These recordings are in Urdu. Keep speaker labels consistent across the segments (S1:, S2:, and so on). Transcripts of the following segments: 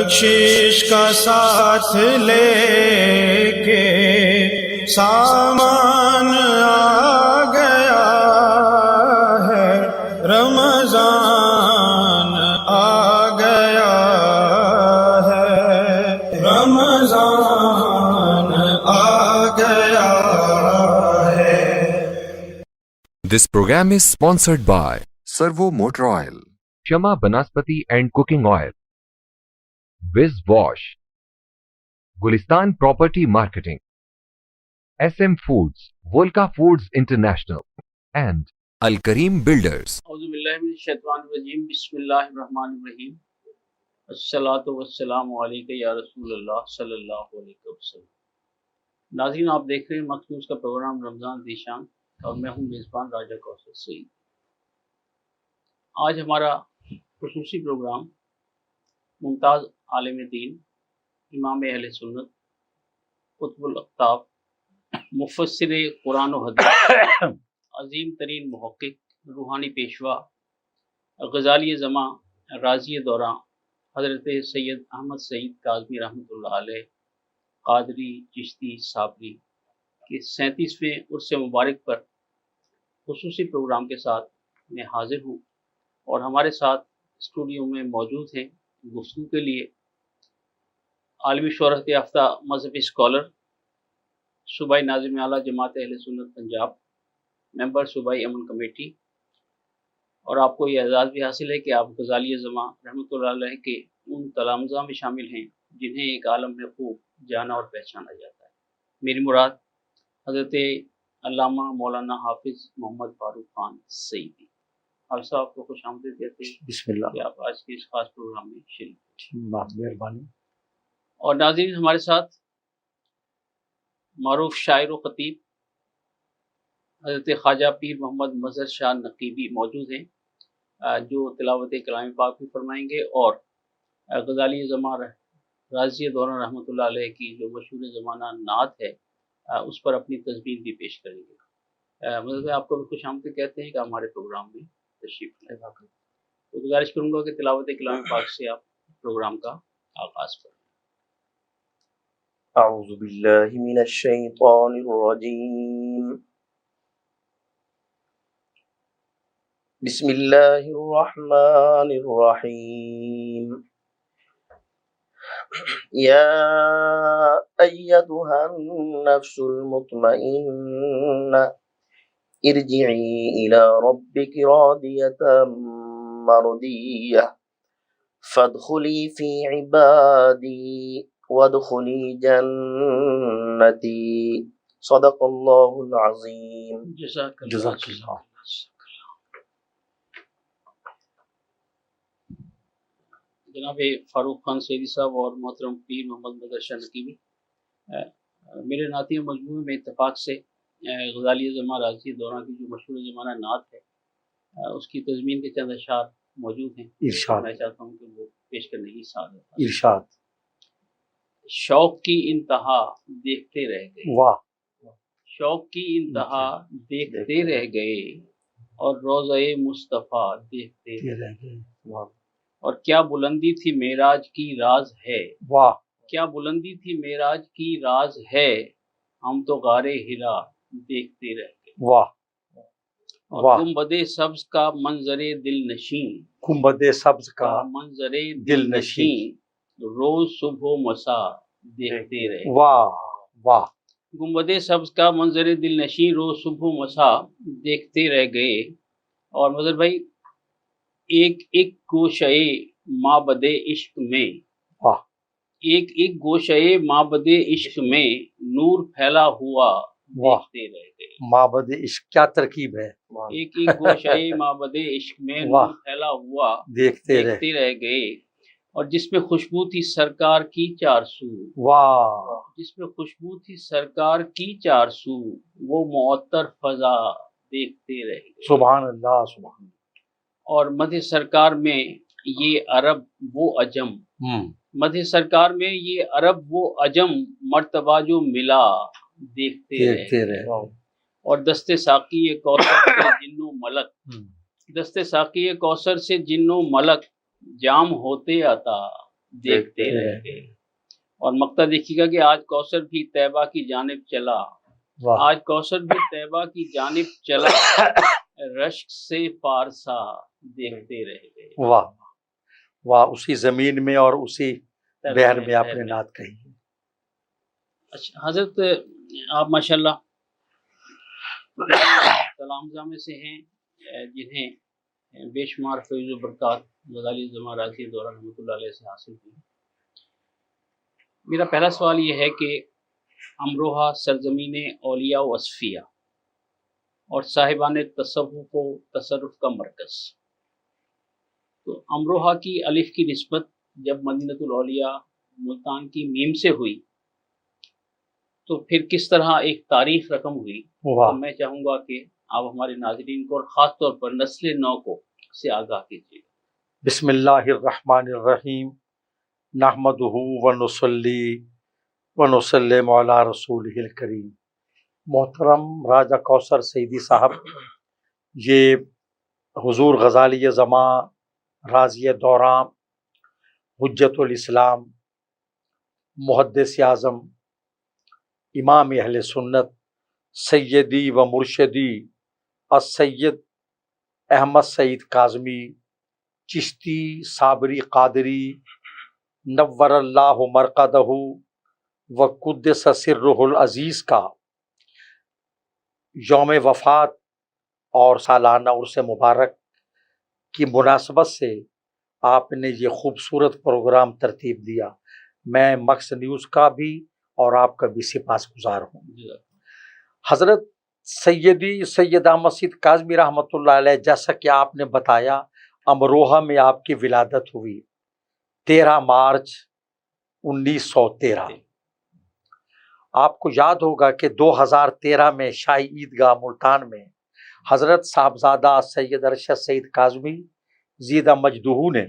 S1: بخشش کا ساتھ لے کے سامان آ گیا ہے، رمضان آ گیا ہے، رمضان آ گیا ہے۔
S2: This program is sponsored by Servo Motor Oil, Shama Banaspati and Cooking Oil, Wiz Wash, Gulistan Property Marketing, SM Foods, Volca Foods International, and Al Kareem Builders.
S3: اعوذ باللہ من الشیطان الرجیم، بسم اللہ الرحمن الرحیم، الصلاۃ والسلام علیک یا رسول اللہ صلی اللہ علیہ وسلم۔ ناظرین، آپ دیکھ رہے ہیں مخصوص کا پروگرام رمضان ذیشان، اور میں ہوں میزبان راجہ کوثر سعید۔ آج ہمارا خصوصی پروگرام ممتاز عالم دین، امام اہل سنت، قطب الاقطاب، مفسر قرآن و حدیث، عظیم ترین محقق، روحانی پیشوا، غزالی زماں، رازی دوراں، حضرت سید احمد سعید کاظمی رحمۃ اللہ علیہ، قادری چشتی صابری کے 37ویں عرس مبارک پر خصوصی پروگرام کے ساتھ میں حاضر ہوں، اور ہمارے ساتھ اسٹوڈیو میں موجود ہیں گفتگو کے لیے عالمی شہرت یافتہ مذہبی اسکالر، صوبائی ناظم اعلیٰ جماعت اہل سنت پنجاب، ممبر صوبائی امن کمیٹی، اور آپ کو یہ اعزاز بھی حاصل ہے کہ آپ غزالی زماں رحمۃ اللہ علیہ کے ان تلامذہ میں شامل ہیں جنہیں ایک عالم میں خوب جانا اور پہچانا جاتا ہے۔ میری مراد حضرت علامہ مولانا حافظ محمد فاروق خان سعیدی۔ حافظ صاحب کو خوش آمدید کہتے ہیں،
S4: بسم اللہ،
S3: کہ آپ آج کے اس خاص پروگرام میں شریک ہیں۔
S4: مہربانی۔
S3: اور ناظرین، ہمارے ساتھ معروف شاعر و خطیب حضرت خواجہ پیر محمد مظہر شاہ نقیبی موجود ہیں، جو تلاوت کلام پاک بھی فرمائیں گے، اور غزالی زماں رازی دوران رحمۃ اللہ علیہ کی جو مشہور زمانہ نعت ہے اس پر اپنی تذبین بھی پیش کریں گے۔ مطلب آپ کو بھی خوش آمدید کہتے ہیں کہ ہمارے پروگرام میں تشریف لائیں۔ تو گزارش کروں گا کہ تلاوت کلام پاک سے آپ پروگرام کا آغاز کریں۔
S5: اعوذ باللہ من الشیطان الرجیم، بسم اللہ الرحمن الرحیم، یا ایتها النفس المطمئنہ ارجعی الی ربک راضیۃ مرضیہ فادخلی فی عبادی وادخلی جنتی، صدق اللہ العظیم۔
S3: جزاک
S4: جزاک اللہ۔
S3: جناب فاروق خان سعیدی صاحب اور محترم پیر محمد مظہر شاہ نقیبی، میرے نعتیہ مجموعے میں اتفاق سے غزالی زماں رازی دوراں کی جو مشہور زمانہ نعت ہے اس کی تضمین کے چند اشعار موجود ہیں،
S4: ارشاد۔
S3: میں چاہتا ہوں کہ وہ پیش کرنے کی سعادت۔
S4: ارشاد۔
S3: شوق کی انتہا دیکھتے رہ گئے،
S4: واہ،
S3: شوق کی انتہا دیکھتے رہ گئے، اور روضہ مصطفیٰ دیکھتے رہ
S4: یہ رہ گئے۔ واہ
S3: اور کیا بلندی تھی معراج کی راز ہے،
S4: واہ،
S3: کیا بلندی تھی معراج کی راز ہے، ہم تو غار ہرا دیکھتے رہ گئے،
S4: واہ
S3: اور
S4: واہ۔
S3: گنبد سبز کا منظر دل نشین،
S4: گنبد سبز کا
S3: منظر
S4: دل
S3: دل نشین، روز صبح و مساء دیکھتے رہے،
S4: واہ واہ،
S3: گنبد سبز کا منظر دل نشین، روز صبح و مساء دیکھتے رہ گئے۔ اور مظہر بھائی، ایک ایک گوشے معبد عشق میں،
S4: واہ،
S3: ایک ایک گوشے معبد عشق میں نور پھیلا ہوا دیکھتے رہ گئے،
S4: معبد عشق کیا ترکیب ہے،
S3: ایک ایک گوشے معبد عشق میں
S4: واہ،
S3: نور پھیلا ہوا
S4: دیکھتے رہ،
S3: دیکھتے رہ گئے، اور جس میں خوشبو تھی سرکار کی چار سو،
S4: واہ،
S3: جس میں خوشبو تھی سرکار کی چار سو، وہ معطر فضا دیکھتے رہ گئے،
S4: سبحان اللہ، سبحان اللہ۔
S3: اور مدح سرکار میں یہ عرب وہ عجم، مدح سرکار میں یہ عرب وہ عجم، مرتبہ جو ملا دیکھتے رہے، اور دست ساقی کوثر سے جن و ملک، دست ساقی کوثر سے جن و ملک جام ہوتے عطا دیکھتے رہ گئے. اور مقطع دیکھیے گا کہ آج کوثر بھی طیبہ کی جانب چلا،
S4: واہ
S3: آج کوثر بھی طیبہ کی جانب چلا، رشک سے پارسا دیکھتے رہ گئے.
S4: واہ واہ، اسی زمین میں اور اسی بحر میں آپ نے نعت کہی ہے.
S3: اچھا حضرت، آپ ماشاءاللہ تلامذہ میں سے ہیں جنہیں بے شمار فیض و برکات غزالی زماں راضی دورہ رحمۃ اللہ علیہ سے حاصل ہوئی. میرا پہلا سوال یہ ہے کہ امروہہ سرزمین اولیاء و اصفیاء اور صاحبان تصوف و تصرف کا مرکز، تو امروہہ کی الف کی نسبت جب مدینۃ الاولیاء ملتان کی میم سے ہوئی تو پھر کس طرح ایک تاریخ رقم ہوئی؟
S4: واہ
S3: تو میں چاہوں گا کہ آپ ہمارے ناظرین کو اور خاص طور پر نسل نو کو سے آگاہ کیجیے.
S4: بسم اللہ الرحمن الرحیم، نحمدہ ونصلی ونسلم علی رسولہ الکریم. محترم راجہ کوثر سیدی صاحب، یہ حضور غزالی زماں راضی دوراں حجت الاسلام محدث اعظم امام اہل سنت سیدی و مرشدی السید احمد سعید کاظمی چشتی صابری قادری نور اللہ مرقدہ و قدس سرہ العزیز کا یوم وفات اور سالانہ عرس مبارک کی مناسبت سے آپ نے یہ خوبصورت پروگرام ترتیب دیا. میں مکس نیوز کا بھی اور آپ کا بھی سپاس گزار ہوں. حضرت سیدی سید احمد سعید کاظمی رحمۃ اللہ علیہ، جیسا کہ آپ نے بتایا، امروہہ میں آپ کی ولادت ہوئی 13 مارچ 1913. آپ کو یاد ہوگا کہ 2013 میں شاہی عیدگاہ ملتان میں حضرت صاحبزادہ سید ارشد سعید کاظمی زیدہ مجدہ نے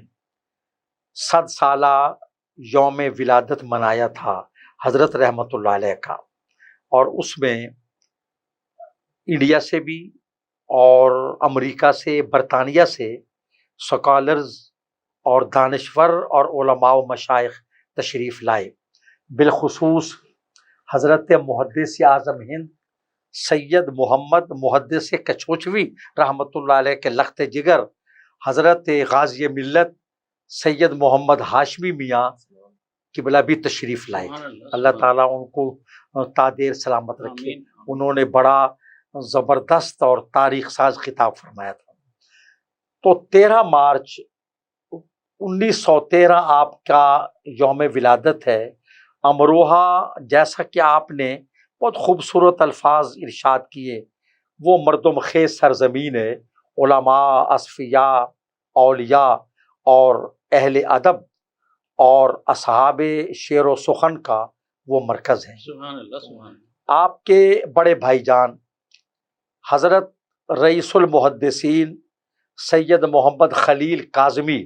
S4: 100 سالہ یوم ولادت منایا تھا حضرت رحمۃ اللہ علیہ کا. اور اس میں انڈیا سے بھی اور امریکہ سے، برطانیہ سے سکالرز اور دانشور اور علماء و مشائخ تشریف لائے. بالخصوص حضرت محدث اعظم ہند سید محمد محدث کچوچوی رحمۃ اللہ علیہ کے لخت جگر حضرت غازی ملت سید محمد ہاشمی میاں قبلہ بھی تشریف لائے. اللہ تعالیٰ ان کو تادیر سلامت رکھے. انہوں نے بڑا زبردست اور تاریخ ساز خطاب فرمایا تھا. تو 13 مارچ 1913 آپ کا یوم ولادت ہے. امروہہ، جیسا کہ آپ نے بہت خوبصورت الفاظ ارشاد کیے، وہ مردم خیز سرزمین ہے. علماء، اصفیاء، اولیاء اور اہل ادب اور اصحاب شعر و سخن کا وہ مرکز ہے.
S3: سبحان اللہ سبحان اللہ.
S4: آپ کے بڑے بھائی جان حضرت رئیس المحدثین سید محمد خلیل کاظمی،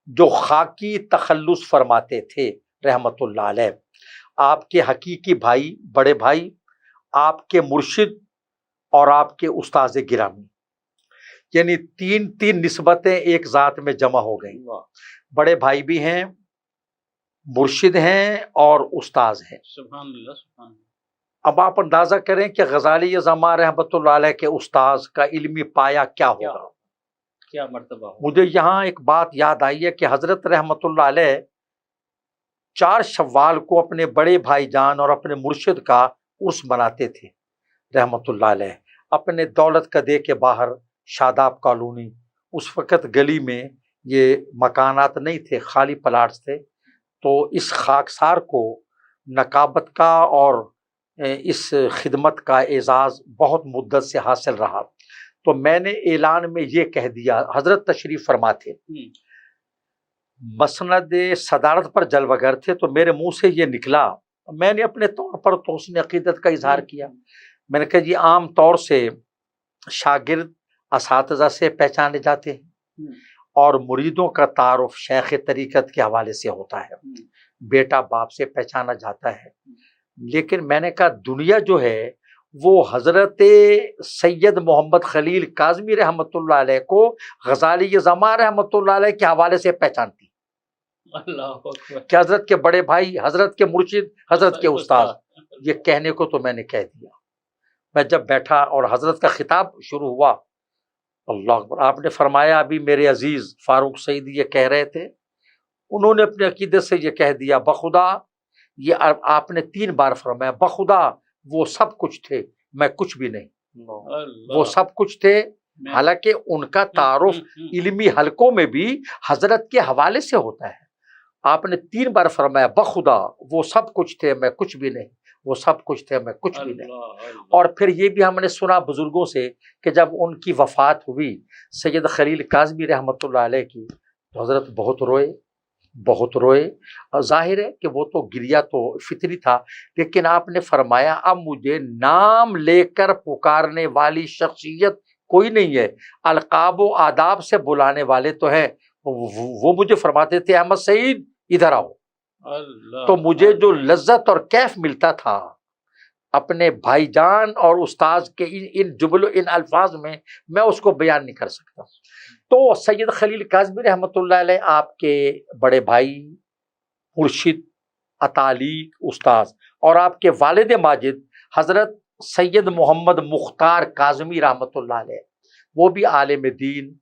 S4: جو خاکی تخلص فرماتے تھے رحمت اللہ علیہ، آپ کے حقیقی بھائی، بڑے بھائی، آپ کے مرشد اور آپ کے استاذ گرامی، یعنی تین نسبتیں ایک ذات میں جمع ہو گئیں. بڑے بھائی بھی ہیں، مرشد ہیں اور استاذ ہیں.
S3: سبحان اللہ سبحان اللہ.
S4: اب آپ اندازہ کریں کہ غزالی زماں رحمۃ اللہ علیہ کے استاذ کا علمی پایہ کیا ہوگا.
S3: کیا مرتبہ ہو.
S4: مجھے یہاں ایک بات یاد آئی ہے کہ حضرت رحمۃ اللہ علیہ 4 شوال کو اپنے بڑے بھائی جان اور اپنے مرشد کا عرس مناتے تھے رحمۃ اللہ علیہ. اپنے دولت قدے کے باہر شاداب کالونی، اس وقت گلی میں یہ مکانات نہیں تھے، خالی پلاٹس تھے. تو اس خاکسار کو نقابت کا اور اس خدمت کا اعزاز بہت مدت سے حاصل رہا. تو میں نے اعلان میں یہ کہہ دیا، حضرت تشریف فرما تھے، مسند صدارت پر جلوہ گر تھے، تو میرے منہ سے یہ نکلا. میں نے اپنے طور پر توسن عقیدت کا اظہار کیا. میں نے کہا جی عام طور سے شاگرد اساتذہ سے پہچانے جاتے ہیں اور مریدوں کا تعارف شیخ طریقت کے حوالے سے ہوتا ہے، بیٹا باپ سے پہچانا جاتا ہے. لیکن میں نے کہا دنیا جو ہے وہ حضرت سید محمد خلیل کاظمی رحمۃ اللہ علیہ کو غزالی زماں رحمۃ اللہ علیہ کے حوالے سے پہچانتی.
S3: اللہ اکبر،
S4: کہ حضرت کے بڑے بھائی، حضرت کے مرشد، حضرت کے استاد. یہ کہنے کو تو میں نے کہہ دیا. میں جب بیٹھا اور حضرت کا خطاب شروع ہوا، اللہ اکبر، آپ نے فرمایا ابھی میرے عزیز فاروق سعیدی یہ کہہ رہے تھے، انہوں نے اپنے عقیدے سے یہ کہہ دیا بخدا، یہ آپ نے 3 بار فرمایا بخدا وہ سب کچھ تھے، میں کچھ بھی نہیں. وہ سب کچھ تھے، حالانکہ ان کا تعارف علمی حلقوں میں بھی حضرت کے حوالے سے ہوتا ہے. آپ نے 3 بار فرمایا بخدا وہ سب کچھ تھے، میں کچھ بھی نہیں، وہ سب کچھ تھے، میں کچھ بھی نہیں. اور پھر یہ بھی ہم نے سنا بزرگوں سے کہ جب ان کی وفات ہوئی سید خلیل کاظمی رحمۃ اللہ علیہ کی، تو حضرت بہت روئے، بہت روئے. اور ظاہر ہے کہ وہ تو گریا تو فطری تھا، لیکن آپ نے فرمایا اب مجھے نام لے کر پکارنے والی شخصیت کوئی نہیں ہے، القاب و آداب سے بلانے والے تو ہیں. وہ مجھے فرماتے تھے احمد سعید ادھر آؤ. تو مجھے جو لذت اور کیف ملتا تھا اپنے بھائی جان اور استاذ کے ان جملوں، ان الفاظ میں اس کو بیان نہیں کر سکتا. تو سید خلیل کاظمی رحمۃ اللہ علیہ آپ کے بڑے بھائی، مرشد، اتالیق، استاذ، اور آپ کے والد ماجد حضرت سید محمد مختار کاظمی رحمۃ اللہ علیہ، وہ بھی عالم دین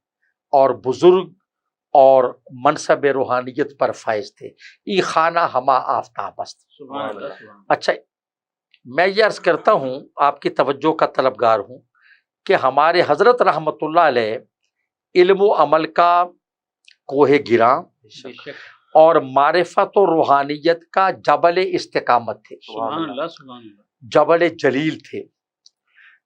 S4: اور بزرگ اور منصب روحانیت پر فائز تھے. ای خانہ ہما آفتاب است.
S3: سبحان اللہ، سبحان اللہ.
S4: اچھا، میں یہ عرض کرتا ہوں، آپ کی توجہ کا طلبگار ہوں، کہ ہمارے حضرت رحمۃ اللہ علیہ علم و عمل کا کوہ گراں
S3: بے شک.
S4: اور معرفت و روحانیت کا جبل استقامت تھے،
S3: سبحان اللہ، سبحان اللہ.
S4: جبل جلیل تھے.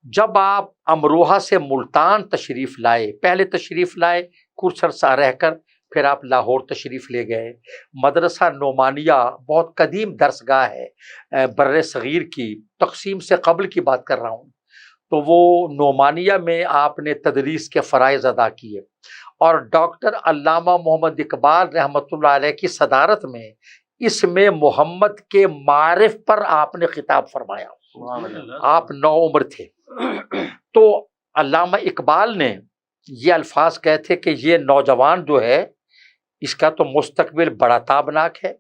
S4: جب آپ امروہہ سے ملتان تشریف لائے، پہلے تشریف لائے کچھ عرصہ رہ کر، پھر آپ لاہور تشریف لے گئے. مدرسہ نعمانیہ بہت قدیم درسگاہ ہے بر صغیر کی، تقسیم سے قبل کی بات کر رہا ہوں. تو وہ نعمانیہ میں آپ نے تدریس کے فرائض ادا کیے، اور ڈاکٹر علامہ محمد اقبال رحمۃ اللہ علیہ کی صدارت میں اس میں محمد کے معارف پر آپ نے خطاب فرمایا. آپ 9 عمر تھے. تو علامہ اقبال نے یہ الفاظ کہے تھے کہ یہ نوجوان جو ہے اس کا تو مستقبل بڑا تابناک ہے،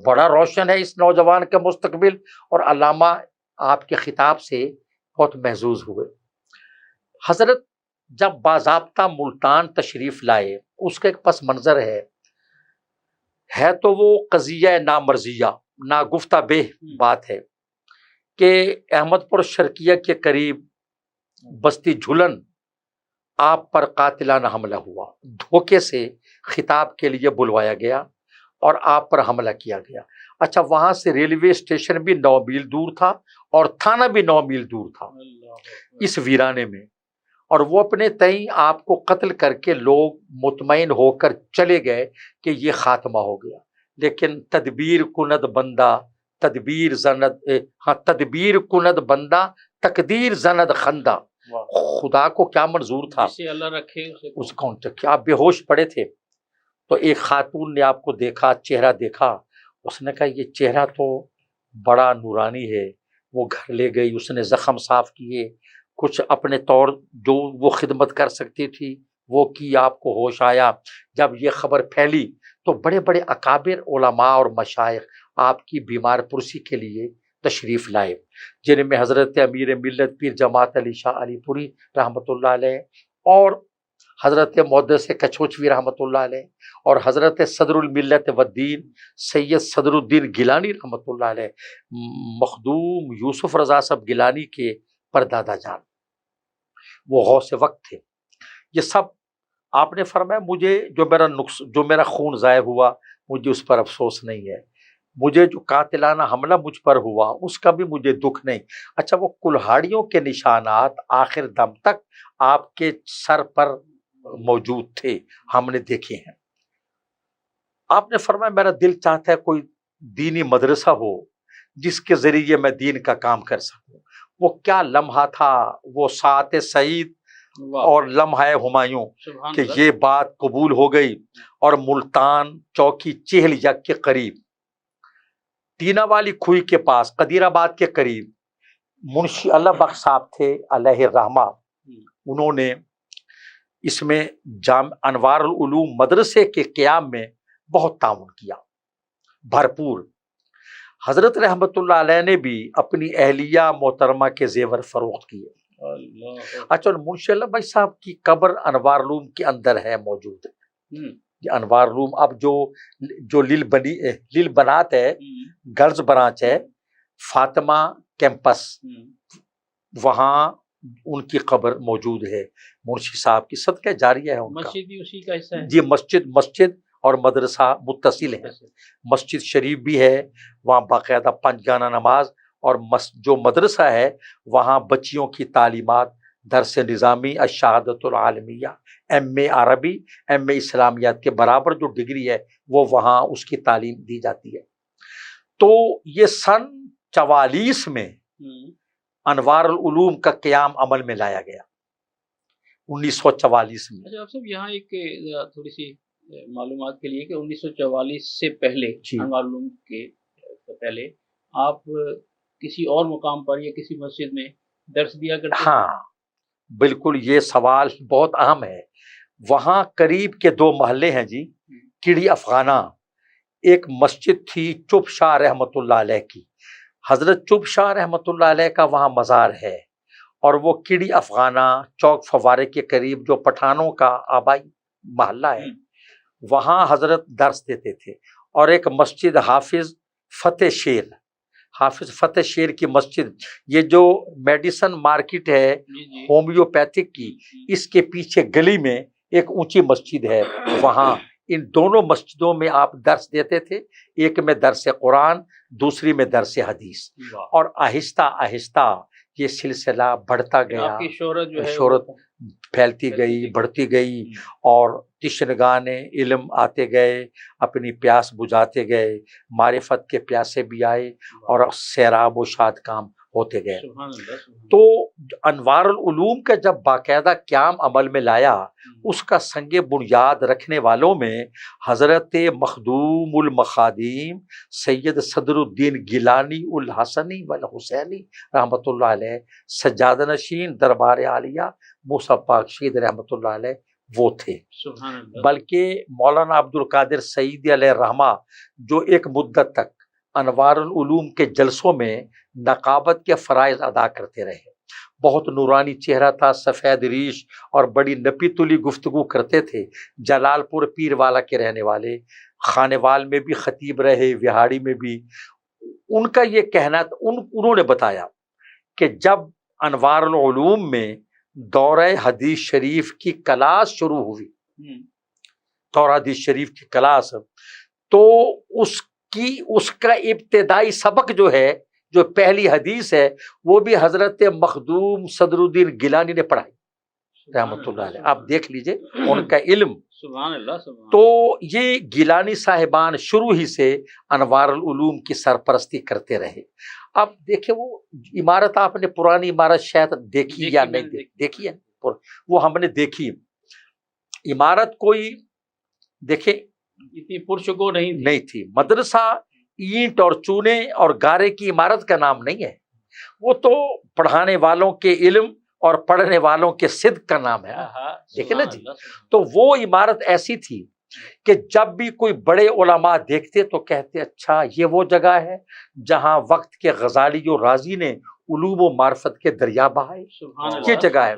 S4: بڑا روشن ہے اس نوجوان کا مستقبل. اور علامہ آپ کے خطاب سے بہت محظوظ ہوئے. حضرت جب باضابطہ ملتان تشریف لائے، اس کا ایک پس منظر ہے تو وہ قضیہ نامرضیہ، ناگفتہ بہ بات ہے کہ احمد پور شرقیہ کے قریب بستی جھلن آپ پر قاتلانہ حملہ ہوا. دھوکے سے خطاب کے لیے بلوایا گیا اور آپ پر حملہ کیا گیا. اچھا، وہاں سے ریلوے اسٹیشن بھی 9 میل دور تھا اور تھانہ بھی 9 میل دور تھا اس ویرانے میں. اور وہ اپنے تئیں آپ کو قتل کر کے لوگ مطمئن ہو کر چلے گئے کہ یہ خاتمہ ہو گیا. لیکن تدبیر کند بندہ تدبیر کند بندہ تقدیر زند خندہ. خدا کو کیا منظور تھا،
S3: جسے اللہ رکھے
S4: اس کو کیا بے ہوش پڑے تھے. تو ایک خاتون نے آپ کو دیکھا، چہرہ دیکھا، اس نے کہا یہ چہرہ تو بڑا نورانی ہے. وہ گھر لے گئی، اس نے زخم صاف کیے، کچھ اپنے طور جو وہ خدمت کر سکتی تھی وہ کی. آپ کو ہوش آیا. جب یہ خبر پھیلی تو بڑے بڑے اکابر علماء اور مشائخ آپ کی بیمار پرسی کے لیے تشریف لائے، جن میں حضرت امیر ملت پیر جماعت علی شاہ علی پوری رحمۃ اللہ علیہ، اور حضرت محدث کچھوچوی رحمۃ اللہ علیہ، اور حضرت صدر الملت والدین سید صدر الدین گیلانی رحمۃ اللہ علیہ، مخدوم یوسف رضا صاحب گیلانی کے پردادا جان، وہ غوث وقت تھے. یہ سب آپ نے فرمایا مجھے جو میرا خون ضائع ہوا مجھے اس پر افسوس نہیں ہے، مجھے جو قاتلانہ حملہ مجھ پر ہوا اس کا بھی مجھے دکھ نہیں. اچھا، وہ کلہاڑیوں کے نشانات آخر دم تک آپ کے سر پر موجود تھے، ہم نے دیکھے ہیں. آپ نے فرمایا میرا دل چاہتا ہے کوئی دینی مدرسہ ہو جس کے ذریعے میں دین کا کام کر سکوں. وہ کیا لمحہ تھا، وہ ساعت سعید اور لمحہ ہمایوں کہ یہ بات قبول ہو گئی. اور ملتان چوکی چہل یک کے قریب، ٹینا والی کھوئی کے پاس، قدیر آباد کے قریب، منشی اللہ بخش صاحب تھے علیہ الرحمہ. انہوں نے اس میں انوار العلوم مدرسے کے قیام میں بہت تعاون کیا بھرپور. حضرت رحمت اللہ علیہ نے بھی اپنی اہلیہ محترمہ کے زیور فروخت کیے. اچھا منشی اللہ بھائی صاحب کی قبر انوار علوم کے اندر ہے موجود ہے. یہ انوار علوم اب جو لیل بنات ہے گرلز برانچ ہے فاطمہ کیمپس وہاں ان کی قبر موجود ہے. منشی صاحب کی صدقہ جاریہ ہے ان کا.
S3: مسجد بھی اسی کا حصہ ہے
S4: جی مسجد اور مدرسہ متصل ہے. مسجد شریف بھی ہے وہاں باقاعدہ پنجگانہ نماز, اور جو مدرسہ ہے وہاں بچیوں کی تعلیمات درس نظامی الشہادت العالمیہ ایم اے عربی ایم اے اسلامیات کے برابر جو ڈگری ہے وہ وہاں اس کی تعلیم دی جاتی ہے. تو یہ سن 44 میں انوار العلوم کا قیام عمل میں لایا گیا 1944 میں.
S3: اچھا صاحب یہاں ایک تھوڑی سی معلومات کے لیے کہ 1944 سے پہلے انوار العلوم کے پہلے آپ کسی اور مقام پر یا کسی مسجد میں درس دیا کرتے؟
S4: ہاں بالکل, یہ سوال بہت اہم ہے. وہاں قریب کے 2 محلے ہیں جی, کیڑی افغانہ ایک مسجد تھی چپ شاہ رحمت اللہ علیہ کی. حضرت چپ شاہ رحمت اللہ علیہ کا وہاں مزار ہے, اور وہ کیڑی افغانہ چوک فوارے کے قریب جو پٹھانوں کا آبائی محلہ ہے وہاں حضرت درس دیتے تھے. اور ایک مسجد حافظ فتح شیر کی مسجد, یہ جو میڈیسن مارکیٹ ہے ہومیوپیتھک کی, اس کے پیچھے گلی میں ایک اونچی مسجد ہے, وہاں ان دونوں مسجدوں میں آپ درس دیتے تھے. ایک میں درس قرآن, دوسری میں درس حدیث. اور آہستہ آہستہ یہ سلسلہ بڑھتا گیا, شہرت پھیلتی گئی, بڑھتی گئی, اور تشنگان علم آتے گئے, اپنی پیاس بجھاتے گئے, معرفت کے پیاسے بھی آئے, اور سیراب و شاد کام ہوتے گئے. تو انوار العلوم کا جب باقاعدہ قیام عمل میں لایا, اس کا سنگ بنیاد رکھنے والوں میں حضرت مخدوم المخادیم سید صدر الدین گیلانی الحسنی والحسینی رحمۃ اللہ علیہ, سجادہ نشین دربار عالیہ موسیٰ پاک شہید رحمۃ اللہ علیہ وہ تھے. بلکہ مولانا عبد القادر سعیدی علیہ الرحمہ جو ایک مدت تک انوار العلوم کے جلسوں میں نقابت کے فرائض ادا کرتے رہے, بہت نورانی چہرہ تھا, سفید ریش, اور بڑی نپی تلی گفتگو کرتے تھے. جلال پور پیر والا کے رہنے والے, خانوال میں بھی خطیب رہے, وہاڑی میں بھی. ان کا یہ کہنا, انہوں نے بتایا کہ جب انوار العلوم میں دورہ حدیث شریف کی کلاس شروع ہوئی, دورہ حدیث شریف کی کلاس, تو اس کا ابتدائی سبق جو ہے, جو پہلی حدیث ہے, وہ بھی حضرت مخدوم صدر الدین گیلانی نے پڑھائی رحمۃ اللہ علیہ. آپ دیکھ لیجئے ان کا علم.
S3: سبحان اللہ.
S4: تو یہ گیلانی صاحبان شروع ہی سے انوار العلوم کی سرپرستی کرتے رہے. اب دیکھیں وہ عمارت, آپ نے پرانی عمارت شاید دیکھی یا نہیں دیکھی ہے, وہ ہم نے دیکھی. عمارت کوئی دیکھیں
S3: اتنی پرشکو نہیں
S4: تھی. مدرسہ اینٹ اور چونے اور گارے کی عمارت کا نام نہیں ہے, وہ تو پڑھانے والوں کے علم اور پڑھنے والوں کے صدق کا نام ہے. دیکھیں نا جی, تو وہ عمارت ایسی تھی کہ جب بھی کوئی بڑے علماء دیکھتے تو کہتے اچھا یہ وہ جگہ ہے جہاں وقت کے غزالی و رازی نے علوم و معرفت کے دریا بہائے, یہ جگہ ہے.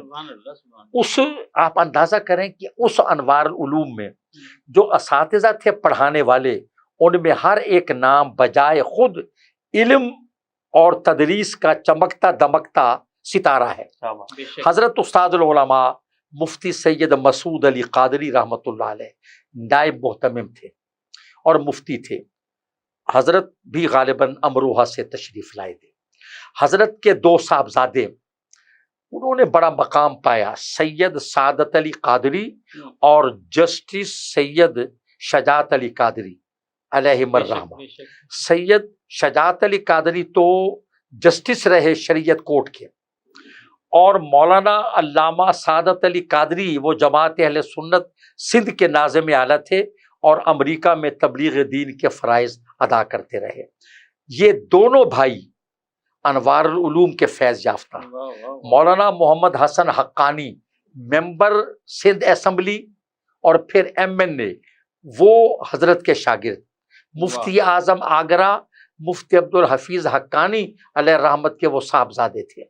S4: اس آپ اندازہ کریں کہ اس انوار العلوم میں جو اساتذہ تھے پڑھانے والے, ان میں ہر ایک نام بجائے خود علم اور تدریس کا چمکتا دمکتا ستارہ ہے. حضرت استاد العلماء مفتی سید مسعود علی قادری رحمۃ اللہ علیہ نائب محتمم تھے اور مفتی تھے. حضرت بھی غالباً امروہہ سے تشریف لائے تھے. حضرت کے 2 صاحبزادے, انہوں نے بڑا مقام پایا, سید سعادت علی قادری اور جسٹس سید شجاعت علی قادری علیہم الرحمہ. سید شجاعت علی قادری تو جسٹس رہے شریعت کورٹ کے, اور مولانا علامہ سعادت علی قادری وہ جماعت اہل سنت سندھ کے ناظم اعلیٰ تھے, اور امریکہ میں تبلیغ دین کے فرائض ادا کرتے رہے. یہ دونوں بھائی انوار العلوم کے فیض یافتہ. مولانا محمد حسن حقانی ممبر سندھ اسمبلی اور پھر MNA وہ حضرت کے شاگرد مفتی اعظم آگرہ مفتی عبدالحفیظ حقانی علیہ رحمت کے وہ صاحبزادے تھے۔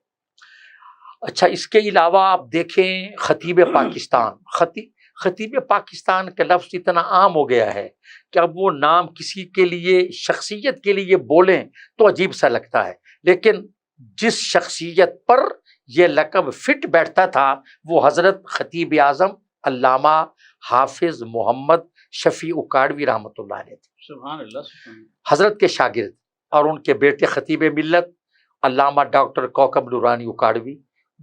S4: اچھا، اس کے علاوہ آپ دیکھیں خطیب پاکستان، خطیب پاکستان کا لفظ اتنا عام ہو گیا ہے کہ اب وہ نام کسی کے لیے شخصیت کے لیے بولیں تو عجیب سا لگتا ہے، لیکن جس شخصیت پر یہ لقب فٹ بیٹھتا تھا وہ حضرت خطیب اعظم علامہ حافظ محمد شفیع اکاڑوی رحمۃ اللہ علیہ تھے،
S3: سبحان اللہ سبحان اللہ۔
S4: حضرت کے شاگرد، اور ان کے بیٹے خطیب ملت علامہ ڈاکٹر کوکب نورانی اکاڑوی،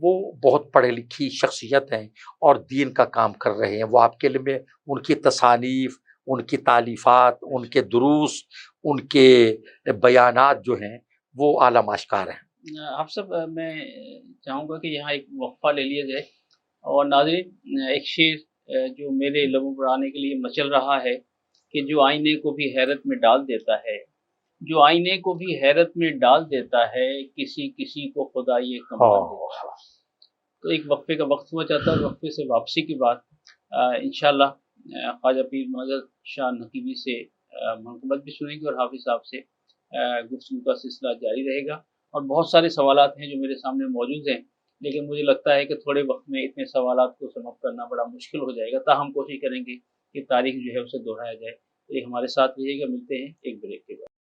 S4: وہ بہت پڑھے لکھی شخصیت ہیں اور دین کا کام کر رہے ہیں۔ وہ آپ کے لیے ان کی تصانیف، ان کی تالیفات، ان کے دروس، ان کے بیانات جو ہیں وہ عالم آشکار ہیں۔
S3: آپ سب میں چاہوں گا کہ یہاں ایک وقفہ لے لیا جائے، اور ناظرین ایک شعر جو میرے لبوں پر آنے کے لیے مچل رہا ہے کہ جو آئینے کو بھی حیرت میں ڈال دیتا ہے، جو آئینے کو بھی حیرت میں ڈال دیتا ہے، کسی کسی کو خدا یہ کمال دیتا ہے۔ تو ایک وقفے کا وقت ہوا چاہتا ہے، وقفے سے واپسی کی بات انشاءاللہ خواجہ پیر معزز شاہ نقیبی سے منقبت بھی سنیں گے، اور حافظ صاحب سے گفتگو کا سلسلہ جاری رہے گا۔ اور بہت سارے سوالات ہیں جو میرے سامنے موجود ہیں، لیکن مجھے لگتا ہے کہ تھوڑے وقت میں اتنے سوالات کو سم اپ کرنا بڑا مشکل ہو جائے گا، تاہم کوشش کریں گے کہ تاریخ جو ہے اسے دہرایا جائے۔ تو ایک ہمارے ساتھ رہیے گا، ملتے ہیں ایک بریک کے بعد۔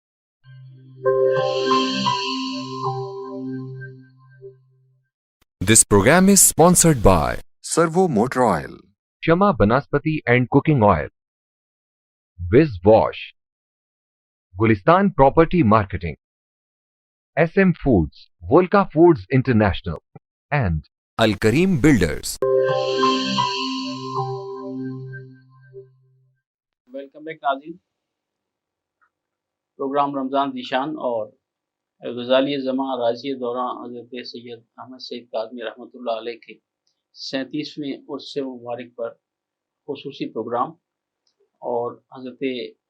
S2: This program is sponsored by Servo Motor Oil, Shama Banaspati and Cooking Oil, Viz Wash, Gulistan Property Marketing, SM Foods, Volca Foods International, and Al Kareem Builders.
S3: Welcome back ناظرین، پروگرام رمضان ذیشان اور غزالی زماں راضی دوران حضرت سید احمد سعید کاظمی رحمۃ اللہ علیہ کے 37ویں عرس مبارک پر خصوصی پروگرام، اور حضرت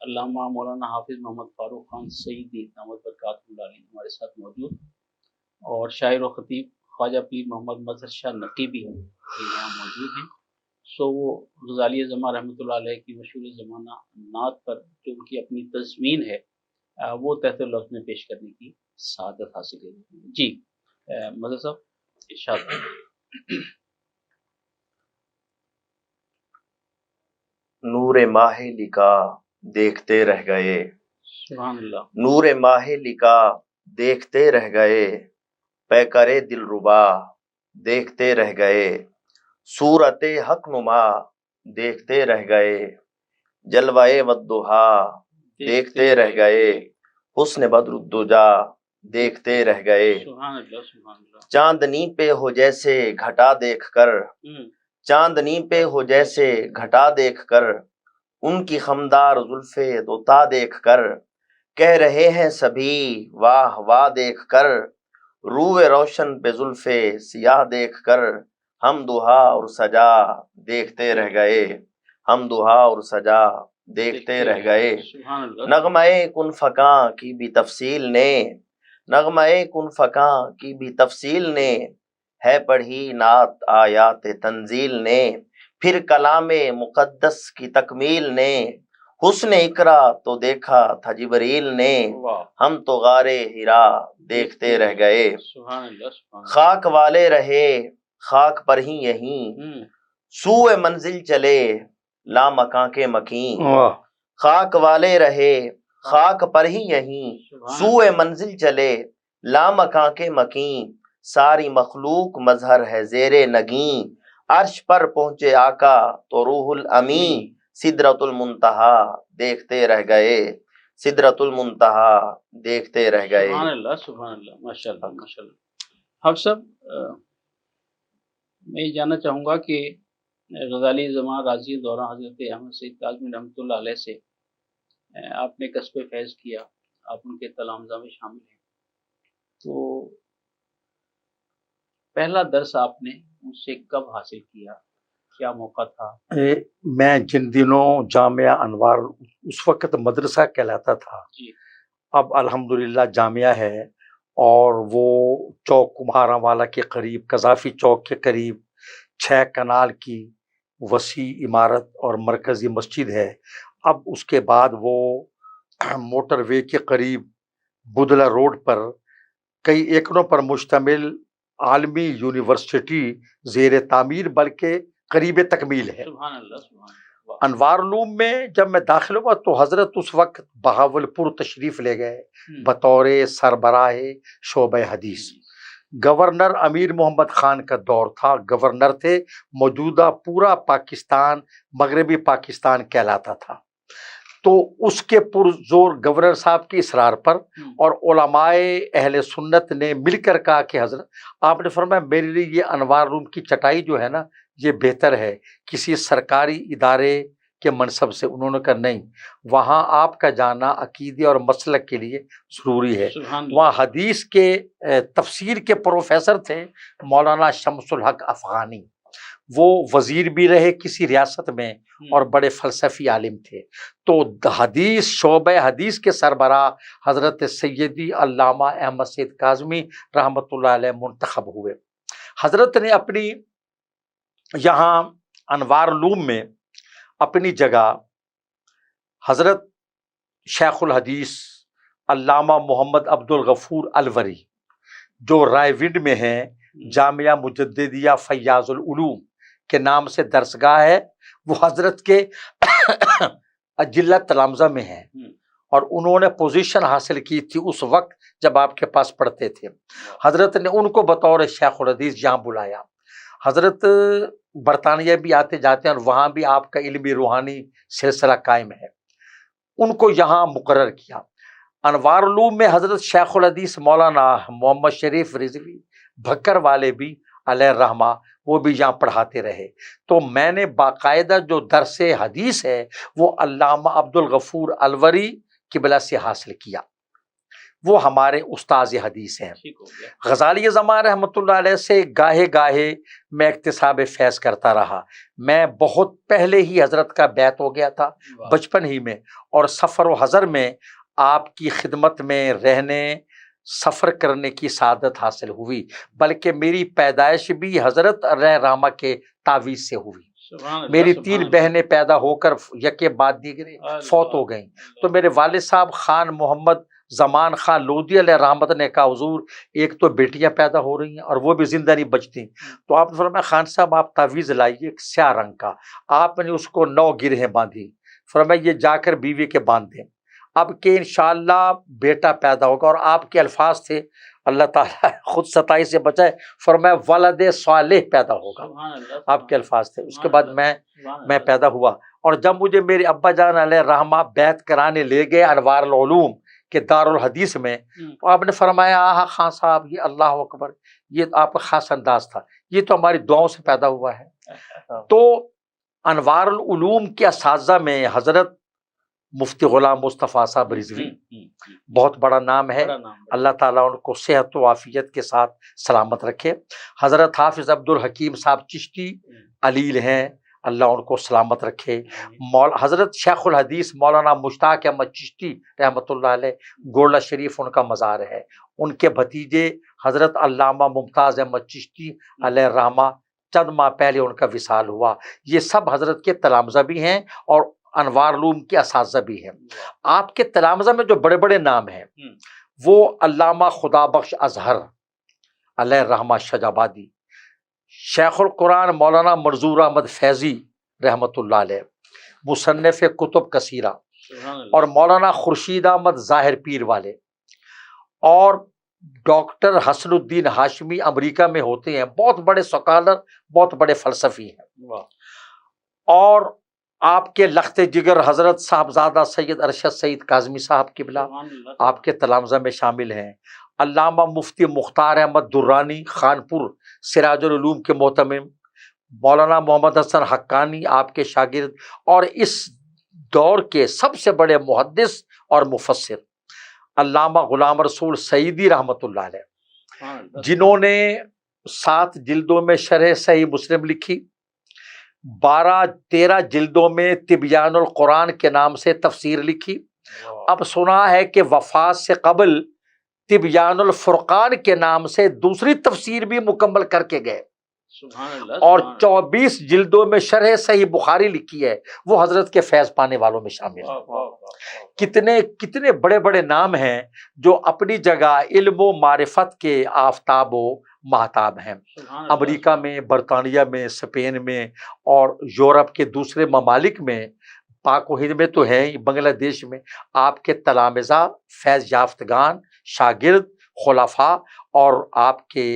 S3: علامہ مولانا حافظ محمد فاروق خان سعیدی دامت برکاتہ اللہ علیہ ہمارے ساتھ موجود، اور شاعر و خطیب خواجہ پیر محمد مظہر شاہ نقیبی یہاں موجود ہیں۔ سو وہ غزالی زماں رحمۃ اللہ علیہ کی مشہور زمانہ نعت پر جو ان کی اپنی تضمین ہے وہ تحت لفظ میں پیش کرنے کی سعادت حاصل ہے۔ جی مظہر صاحب ارشاد۔
S5: نور ماہ لکا دیکھتے رہ گئے،
S3: سبحان اللہ۔
S5: نور ماہ لکا دیکھتے رہ گئے، پیکرے دل ربا دیکھتے رہ گئے، صورت حق نما دیکھتے رہ گئے، جلوائے والضحا دیکھتے رہ گئے، حسن بدر الدجا دیکھتے رہ گئے،
S3: سبحان اللہ سبحان اللہ۔
S5: چاندنی پہ ہو جیسے گھٹا دیکھ کر، چاندنی پہ ہو جیسے گھٹا دیکھ کر، ان کی خمدار زلف دوتا دیکھ کر، کہہ رہے ہیں سبھی واہ واہ دیکھ کر، روئے روشن پہ زلف سیاہ دیکھ کر، ہم دہا اور سجا دیکھتے رہ گئے، ہم دہا اور سجا دیکھتے رہ گئے،
S3: سبحان اللہ۔
S5: نغمہ کن فکاں کی بھی تفصیل نے، نغمہ کن فکاں کی بھی تفصیل نے، ہے پڑھی نعت آیات تنزیل نے، پھر کلام مقدس کی تکمیل نے، حسن اقرا تو دیکھا تھا جبریل نے،
S3: واہ،
S5: ہم تو غار ہرا دیکھتے رہ گئے،
S3: سبحان اللہ سبحان اللہ۔
S5: خاک والے رہے خاک پر ہی یہیں، سوئے منزل چلے لامکاں کے مکیں، خاک والے رہے خاک پر ہی یہیں، سوئے منزل چلے لامکاں کے مکیں، ساری مخلوق مظہر ہے زیر نگیں، عرش پر پہنچے آقا تو روح الامین، سدرۃ المنتہا دیکھتے رہ گئے، سدرۃ المنتہا دیکھتے رہ گئے۔
S3: سبحان اللہ سبحان اللہ، ماشاء اللہ ماشاء اللہ۔ اب سب میں یہ جاننا چاہوں گا کہ غزالی زماں راضی دوران حضرت احمد سعید کاظمی رحمۃ اللہ علیہ سے آپ نے کسب فیض کیا، آپ ان کے تلامذہ میں شامل ہیں، تو پہلا درس آپ نے ان سے کب حاصل کیا، کیا موقع تھا؟
S4: میں جن دنوں جامعہ انوار اس وقت مدرسہ کہلاتا تھا،
S3: جی
S4: اب الحمدللہ جامعہ ہے، اور وہ چوک کمہارا والا کے قریب، قذافی چوک کے قریب 6 کنال کی وسیع عمارت اور مرکزی مسجد ہے۔ اب اس کے بعد وہ موٹر وے کے قریب بدلا روڈ پر کئی ایکڑوں پر مشتمل عالمی یونیورسٹی زیر تعمیر بلکہ قریب تکمیل ہے۔
S3: سبحان اللہ، سبحان اللہ۔
S4: انوار علوم میں جب میں داخل ہوا تو حضرت اس وقت بہاولپور تشریف لے گئے بطور سربراہ شعبہ حدیث۔ گورنر امیر محمد خان کا دور تھا، گورنر تھے، موجودہ پورا پاکستان مغربی پاکستان کہلاتا تھا۔ تو اس کے پرزور گورنر صاحب کے اصرار پر اور علماء اہل سنت نے مل کر کہا کہ حضرت آپ نے فرمایا میرے لیے یہ انوار روم کی چٹائی جو ہے نا یہ بہتر ہے کسی سرکاری ادارے کے منصب سے۔ انہوں نے کہا نہیں، وہاں آپ کا جانا عقیدے اور مسلک کے لیے ضروری ہے۔ وہاں حدیث کے تفسیر کے پروفیسر تھے مولانا شمس الحق افغانی، وہ وزیر بھی رہے کسی ریاست میں اور بڑے فلسفی عالم تھے۔ تو حدیث شعبہ حدیث کے سربراہ حضرت سیدی علامہ احمد سید کاظمی رحمۃ اللہ علیہ منتخب ہوئے۔ حضرت نے اپنی یہاں انوار علوم میں اپنی جگہ حضرت شیخ الحدیث علامہ محمد عبد الغفور الوری جو رائے ونڈ میں ہیں، جامعہ مجددیہ فیاض العلوم کے نام سے درسگاہ ہے، وہ حضرت کے اجلہ تلامذہ میں ہیں اور انہوں نے پوزیشن حاصل کی تھی اس وقت جب آپ کے پاس پڑھتے تھے۔ حضرت نے ان کو بطور شیخ الحدیث یہاں بلایا۔ حضرت برطانیہ بھی آتے جاتے ہیں اور وہاں بھی آپ کا علمی روحانی سلسلہ قائم ہے، ان کو یہاں مقرر کیا۔ انوار علوم میں حضرت شیخ الحدیث مولانا محمد شریف رضوی بھکر والے بھی علیہ الرحمہ وہ بھی یہاں پڑھاتے رہے۔ تو میں نے باقاعدہ جو درس حدیث ہے وہ علامہ عبد الغفور الوری قبلہ سے حاصل کیا، وہ ہمارے استاذ حدیث ہیں۔ غزالی زمان رحمۃ اللہ علیہ سے گاہے گاہے میں اکتساب فیض کرتا رہا۔ میں بہت پہلے ہی حضرت کا بیعت ہو گیا تھا، بچپن ہی میں، اور سفر و حضر میں آپ کی خدمت میں رہنے سفر کرنے کی سعادت حاصل ہوئی، بلکہ میری پیدائش بھی حضرت علیہ الرحمہ کے تعویذ سے ہوئی۔ میری 3 بہنیں پیدا ہو کر یکے بعد دیگرے فوت ہو گئیں، تو میرے والد صاحب خان محمد زمان خان لودھی علیہ رحمت نے کہا حضور ایک تو بیٹیاں پیدا ہو رہی ہیں اور وہ بھی زندہ نہیں بچتی، تو آپ نے فرمایا خان صاحب آپ تعویذ لائیے ایک سیاہ رنگ کا۔ آپ نے اس کو 9 گرہیں باندھی، فرمایا یہ جا کر بیوی کے باندھ دیں، اب کہ انشاءاللہ بیٹا پیدا ہوگا۔ اور آپ کے الفاظ تھے، اللہ تعالیٰ خود ستائی سے بچائے، فرمایا ولد صالح پیدا ہوگا، آپ کے الفاظ تھے۔ اس کے بعد میں پیدا ہوا، اور جب مجھے میرے ابا جان علیہ الرحمہ بیعت کرانے لے گئے انوار العلوم کے دارالحدیث میں، تو آپ نے فرمایا آہا خان صاحب یہ اللہ اکبر، یہ آپ کا خاص انداز تھا، یہ تو ہماری دعاؤں سے پیدا ہوا ہے۔ تو انوار العلوم کے اساتذہ میں حضرت مفتی غلام مصطفیٰ صاحب رضوی بہت بڑا نام ہے، اللہ تعالیٰ ان کو صحت و عافیت کے ساتھ سلامت رکھے۔ حضرت حافظ عبد الحکیم صاحب چشتی علیل ہیں، اللہ ان کو سلامت رکھے۔ حضرت شیخ الحدیث مولانا مشتاق احمد چشتی رحمۃ اللہ علیہ گولہ شریف ان کا مزار ہے، ان کے بھتیجے حضرت علامہ ممتاز احمد چشتی علیہ الرحمہ چند ماہ پہلے ان کا وصال ہوا۔ یہ سب حضرت کے تلامذہ بھی ہیں اور انوار علوم کے اساتذہ بھی ہیں۔ آپ کے تلامذہ میں جو بڑے بڑے نام ہیں وہ علامہ خدا بخش اظہر علیہ الرحمہ شجابادی، شیخ القرآن مولانا منظور احمد فیضی رحمۃ اللہ علیہ مصنف کتب کثیرہ، اور مولانا خورشید احمد ظاہر پیر والے، اور ڈاکٹر حسن الدین ہاشمی امریکہ میں ہوتے ہیں، بہت بڑے سکالر، بہت بڑے فلسفی ہیں۔ اور آپ کے لخت جگر حضرت صاحبزادہ سید ارشد سعید کاظمی صاحب قبلہ آپ کے تلامذہ میں شامل ہیں۔ علامہ مفتی مختار احمد درانی خانپور سراج العلوم کے محتمم، مولانا محمد حسن حقانی آپ کے شاگرد، اور اس دور کے سب سے بڑے محدث اور مفسر علامہ غلام رسول سعیدی رحمۃ اللہ علیہ، جنہوں نے 7 جلدوں میں شرح صحیح مسلم لکھی، 12-13 جلدوں میں تبیان القرآن کے نام سے تفسیر لکھی۔ اب سنا ہے کہ وفات سے قبل تبیان الفرقان کے نام سے دوسری تفسیر بھی مکمل کر کے گئے۔
S3: سبحان اللہ،
S4: اور
S3: سبحان اللہ۔
S4: 24 جلدوں میں شرح صحیح بخاری لکھی ہے، وہ حضرت کے فیض پانے والوں میں شامل ہے۔
S3: واہ، واہ، واہ، واہ۔
S4: کتنے کتنے بڑے بڑے نام ہیں جو اپنی جگہ علم و معرفت کے آفتاب و ماہتاب ہیں۔
S3: سبحان اللہ،
S4: امریکہ میں، برطانیہ میں، اسپین میں اور یورپ کے دوسرے ممالک میں، پاک و ہند میں تو ہے ہی، بنگلہ دیش میں آپ کے تلامذہ، فیض یافتگان، شاگرد، خلفاء اور آپ کے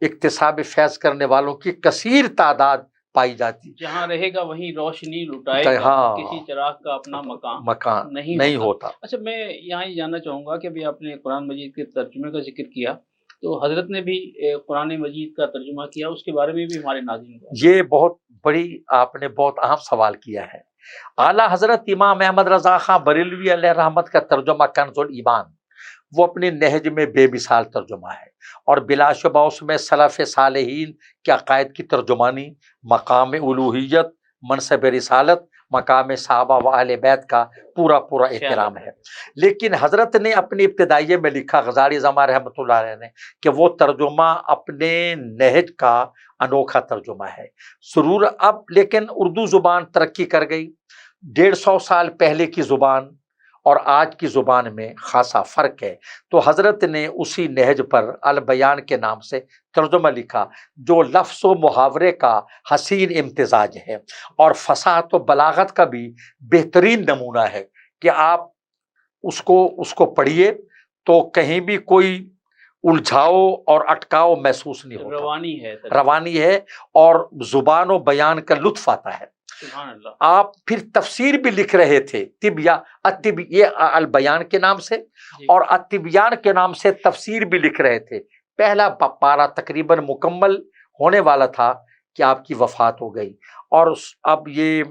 S4: اکتساب فیض کرنے والوں کی کثیر تعداد پائی جاتی۔
S3: جہاں رہے گا وہیں روشنی لٹائے گا،
S4: ہاں،
S3: کسی چراغ کا اپنا
S4: مکان
S3: نہیں
S4: ہوتا۔
S3: اچھا، میں یہاں یہ جاننا چاہوں گا کہ ابھی آپ نے قرآن مجید کے ترجمے کا ذکر کیا، تو حضرت نے بھی قرآن مجید کا ترجمہ کیا، اس کے بارے میں بھی ہمارے ناظرین کو۔
S4: یہ بہت بڑی، آپ نے بہت اہم سوال کیا ہے۔ اعلیٰ حضرت امام احمد رضا خان بریلوی علیہ رحمت کا ترجمہ کنز الایمان، وہ اپنی نہج میں بے مثال ترجمہ ہے، اور بلا شبہ اس میں سلف صالحین کے عقائد کی ترجمانی، مقام الوہیت، منصب رسالت، مقام صحابہ و اہل بیت کا پورا پورا احترام ہے۔ لیکن حضرت نے اپنی ابتدائیے میں لکھا، غزالی زمان رحمۃ اللہ علیہ نے، کہ وہ ترجمہ اپنے نہج کا انوکھا ترجمہ ہے۔ ضرور اب لیکن اردو زبان ترقی کر گئی، 150 سال پہلے کی زبان اور آج کی زبان میں خاصا فرق ہے، تو حضرت نے اسی نہج پر البیان کے نام سے ترجمہ لکھا، جو لفظ و محاورے کا حسین امتزاج ہے اور فصاحت و بلاغت کا بھی بہترین نمونہ ہے، کہ آپ اس کو پڑھیے تو کہیں بھی کوئی الجھاؤ اور اٹکاؤ محسوس نہیں ہوتا، روانی ہے اور زبان و بیان کا لطف آتا ہے۔
S3: سبحان اللہ۔
S4: آپ پھر تفسیر بھی لکھ رہے تھے، الطب، یہ البیان کے نام سے، اور الطبیان کے نام سے تفسیر بھی لکھ رہے تھے۔ پہلا پارہ تقریباً مکمل ہونے والا تھا کہ آپ کی وفات ہو گئی، اور اب یہ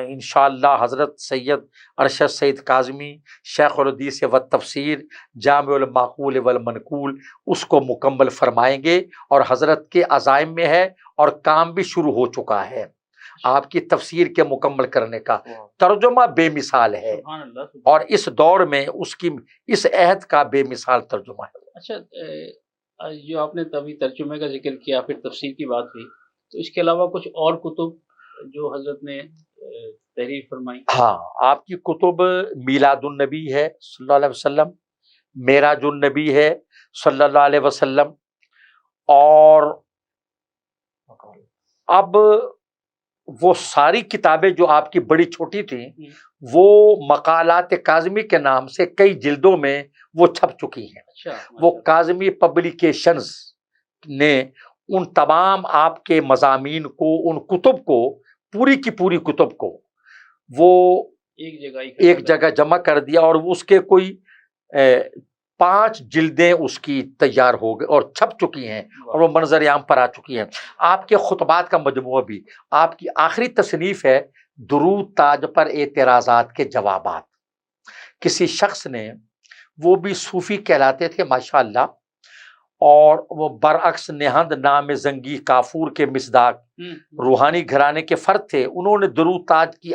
S4: انشاءاللہ حضرت سید ارشد سید کاظمی شیخ الحدیث و تفسیر جامع المعقول والمنقول اس کو مکمل فرمائیں گے، اور حضرت کے عزائم میں ہے اور کام بھی شروع ہو چکا ہے آپ کی تفسیر کے مکمل کرنے کا۔ ترجمہ بے مثال ہے، اور اس دور میں اس کی اس عہد کا بے مثال ترجمہ ہے۔
S3: اچھا، جو آپ نے تبھی ترجمے کا ذکر کیا، پھر تفسیر کی بات ہوئی، تو اس کے علاوہ کچھ اور کتب جو حضرت نے تحریر فرمائی؟
S4: ہاں، آپ کی کتب میلاد النبی ہے صلی اللہ علیہ وسلم، معراج النبی ہے صلی اللہ علیہ وسلم، اور اب وہ ساری کتابیں جو آپ کی بڑی چھوٹی تھیں، وہ مقالات کاظمی کے نام سے کئی جلدوں میں وہ چھپ چکی ہیں۔ وہ کاظمی پبلیکیشنز نے ان تمام آپ کے مضامین کو، ان کتب کو، پوری کی پوری کتب کو وہ ایک جگہ جمع کر دیا، اور اس کے کوئی 5 جلدیں اس کی تیار ہو گئی اور چھپ چکی ہیں، اور وہ منظر عام پر آ چکی ہیں۔ آپ کے خطبات کا مجموعہ بھی، آپ کی آخری تصنیف ہے درود تاج پر اعتراضات کے جوابات۔ کسی شخص نے، وہ بھی صوفی کہلاتے تھے ماشاءاللہ، اور وہ برعکس نہند نام زنگی کافور کے مصداق روحانی گھرانے کے فرد تھے، انہوں نے درود تاج کی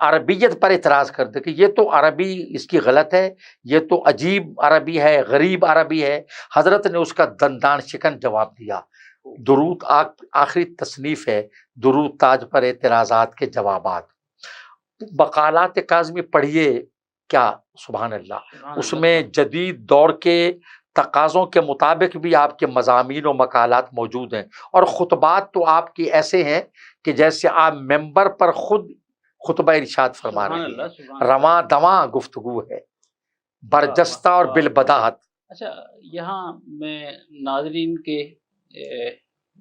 S4: عربیت پر اعتراض کر دیا کہ یہ تو عربی اس کی غلط ہے، یہ تو عجیب عربی ہے، غریب عربی ہے۔ حضرت نے اس کا دندان شکن جواب دیا۔ درود آخری تصنیف ہے درود تاج پر اعتراضات کے جوابات۔ مقالات کاظمی پڑھیے، کیا سبحان اللہ، اس میں جدید دور کے تقاضوں کے مطابق بھی آپ کے مضامین و مقالات موجود ہیں، اور خطبات تو آپ کی ایسے ہیں کہ جیسے آپ ممبر پر خود خطبہ ارشاد فرما رہے ہیں، رواں دواں گفتگو ہے، برجستہ اور بالبداہت۔
S3: اچھا، یہاں میں ناظرین کے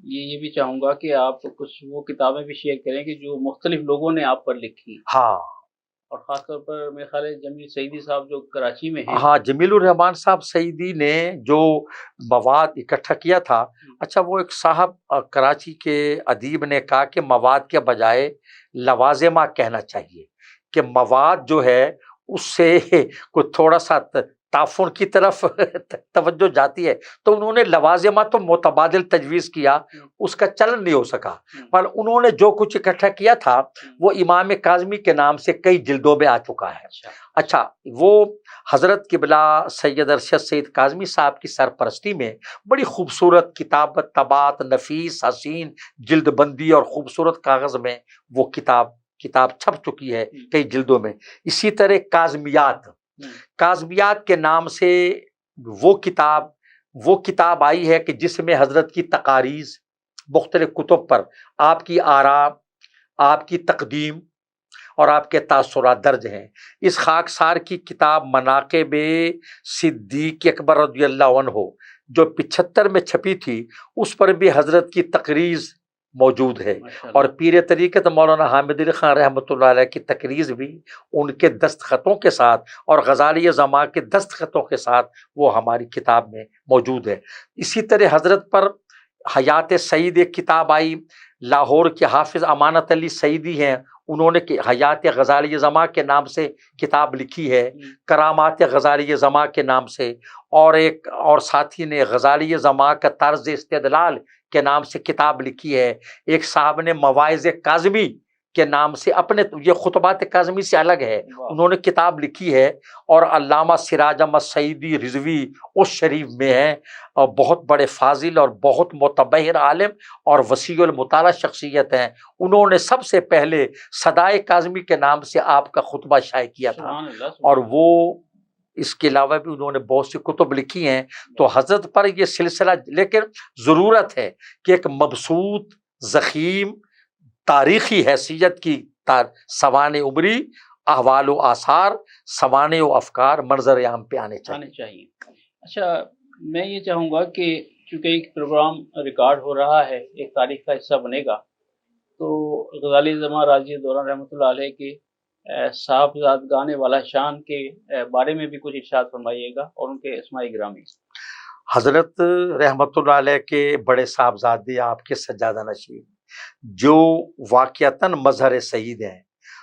S3: یہ بھی چاہوں گا کہ آپ کچھ وہ کتابیں بھی شیئر کریں کہ جو مختلف لوگوں نے آپ پر لکھی،
S4: ہاں،
S3: اور خاص طور پر میرے خیال ہے جمیل سعیدی صاحب جو کراچی میں ہیں۔
S4: ہاں، جمیل الرحمان صاحب سعیدی نے جو مواد اکٹھا کیا تھا، اچھا، وہ ایک صاحب کراچی کے ادیب نے کہا کہ مواد کے بجائے لوازمہ کہنا چاہیے، کہ مواد جو ہے اس سے کوئی تھوڑا سا تعفن کی طرف توجہ جاتی ہے، تو انہوں نے لوازمات و متبادل تجویز کیا، اس کا چلن نہیں ہو سکا، پر انہوں نے جو کچھ اکٹھا کیا تھا وہ امام کاظمی کے نام سے کئی جلدوں میں آ چکا ہے۔ اچھا، وہ حضرت قبلہ سید ارشد سید کاظمی صاحب کی سرپرستی میں بڑی خوبصورت کتابت، طباعت نفیس حسین جلد بندی اور خوبصورت کاغذ میں وہ کتاب چھپ چکی ہے کئی جلدوں میں۔ اسی طرح کاظمیات کے نام سے وہ کتاب آئی ہے کہ جس میں حضرت کی تقاریض مختلف کتب پر آپ کی آراء، آپ کی تقدیم اور آپ کے تاثرات درج ہیں۔ اس خاکسار کی کتاب مناقب صدیق اکبر رضی اللہ عنہ جو 75 میں چھپی تھی، اس پر بھی حضرت کی تقریض موجود ہے، اور پیر طریقت مولانا حامد علی خان رحمۃ اللہ علیہ کی تقریض بھی ان کے دستخطوں کے ساتھ اور غزالی زماں کے دستخطوں کے ساتھ وہ ہماری کتاب میں موجود ہے۔ اسی طرح حضرت پر حیات سعید ایک کتاب آئی، لاہور کے حافظ امانت علی سعیدی ہیں، انہوں نے حیات غزالی زماں کے نام سے کتاب لکھی ہے، کرامات غزالی زماں کے نام سے، اور ساتھی نے غزالی زماں کا طرز استدلال کے نام سے کتاب لکھی ہے۔ ایک صاحب نے مواعظ کاظمی کے نام سے اپنے، یہ خطبات کاظمی سے الگ ہے، انہوں نے کتاب لکھی ہے، اور علامہ سراج احمد سعیدی رضوی اس شریف میں ہیں، اور بہت بڑے فاضل اور بہت متبحر عالم اور وسیع المطالعہ شخصیت ہیں۔ انہوں نے سب سے پہلے صدائے کاظمی کے نام سے آپ کا خطبہ شائع کیا تھا، اور وہ اس کے علاوہ بھی انہوں نے بہت سی کتب لکھی ہیں۔ تو حضرت پر یہ سلسلہ، لیکن ضرورت ہے کہ ایک مبسوط ضخیم تاریخی حیثیت کی سوانح عمری، احوال و آثار، سوانح و افکار منظر عام پہ آنے چاہیے۔
S3: اچھا، میں یہ چاہوں گا کہ چونکہ ایک پروگرام ریکارڈ ہو رہا ہے، ایک تاریخ کا حصہ بنے گا، تو غزالی زماں راضی دوران رحمۃ اللہ علیہ کے صاحبزادگان والا شان کے بارے میں بھی کچھ ارشاد فرمائیے گا، اور ان کے اسماء گرامی۔
S4: حضرت رحمۃ اللہ علیہ کے بڑے صاحبزادے آپ کے سجادہ نشین جو واقعتاً مظہر سعید ہیں،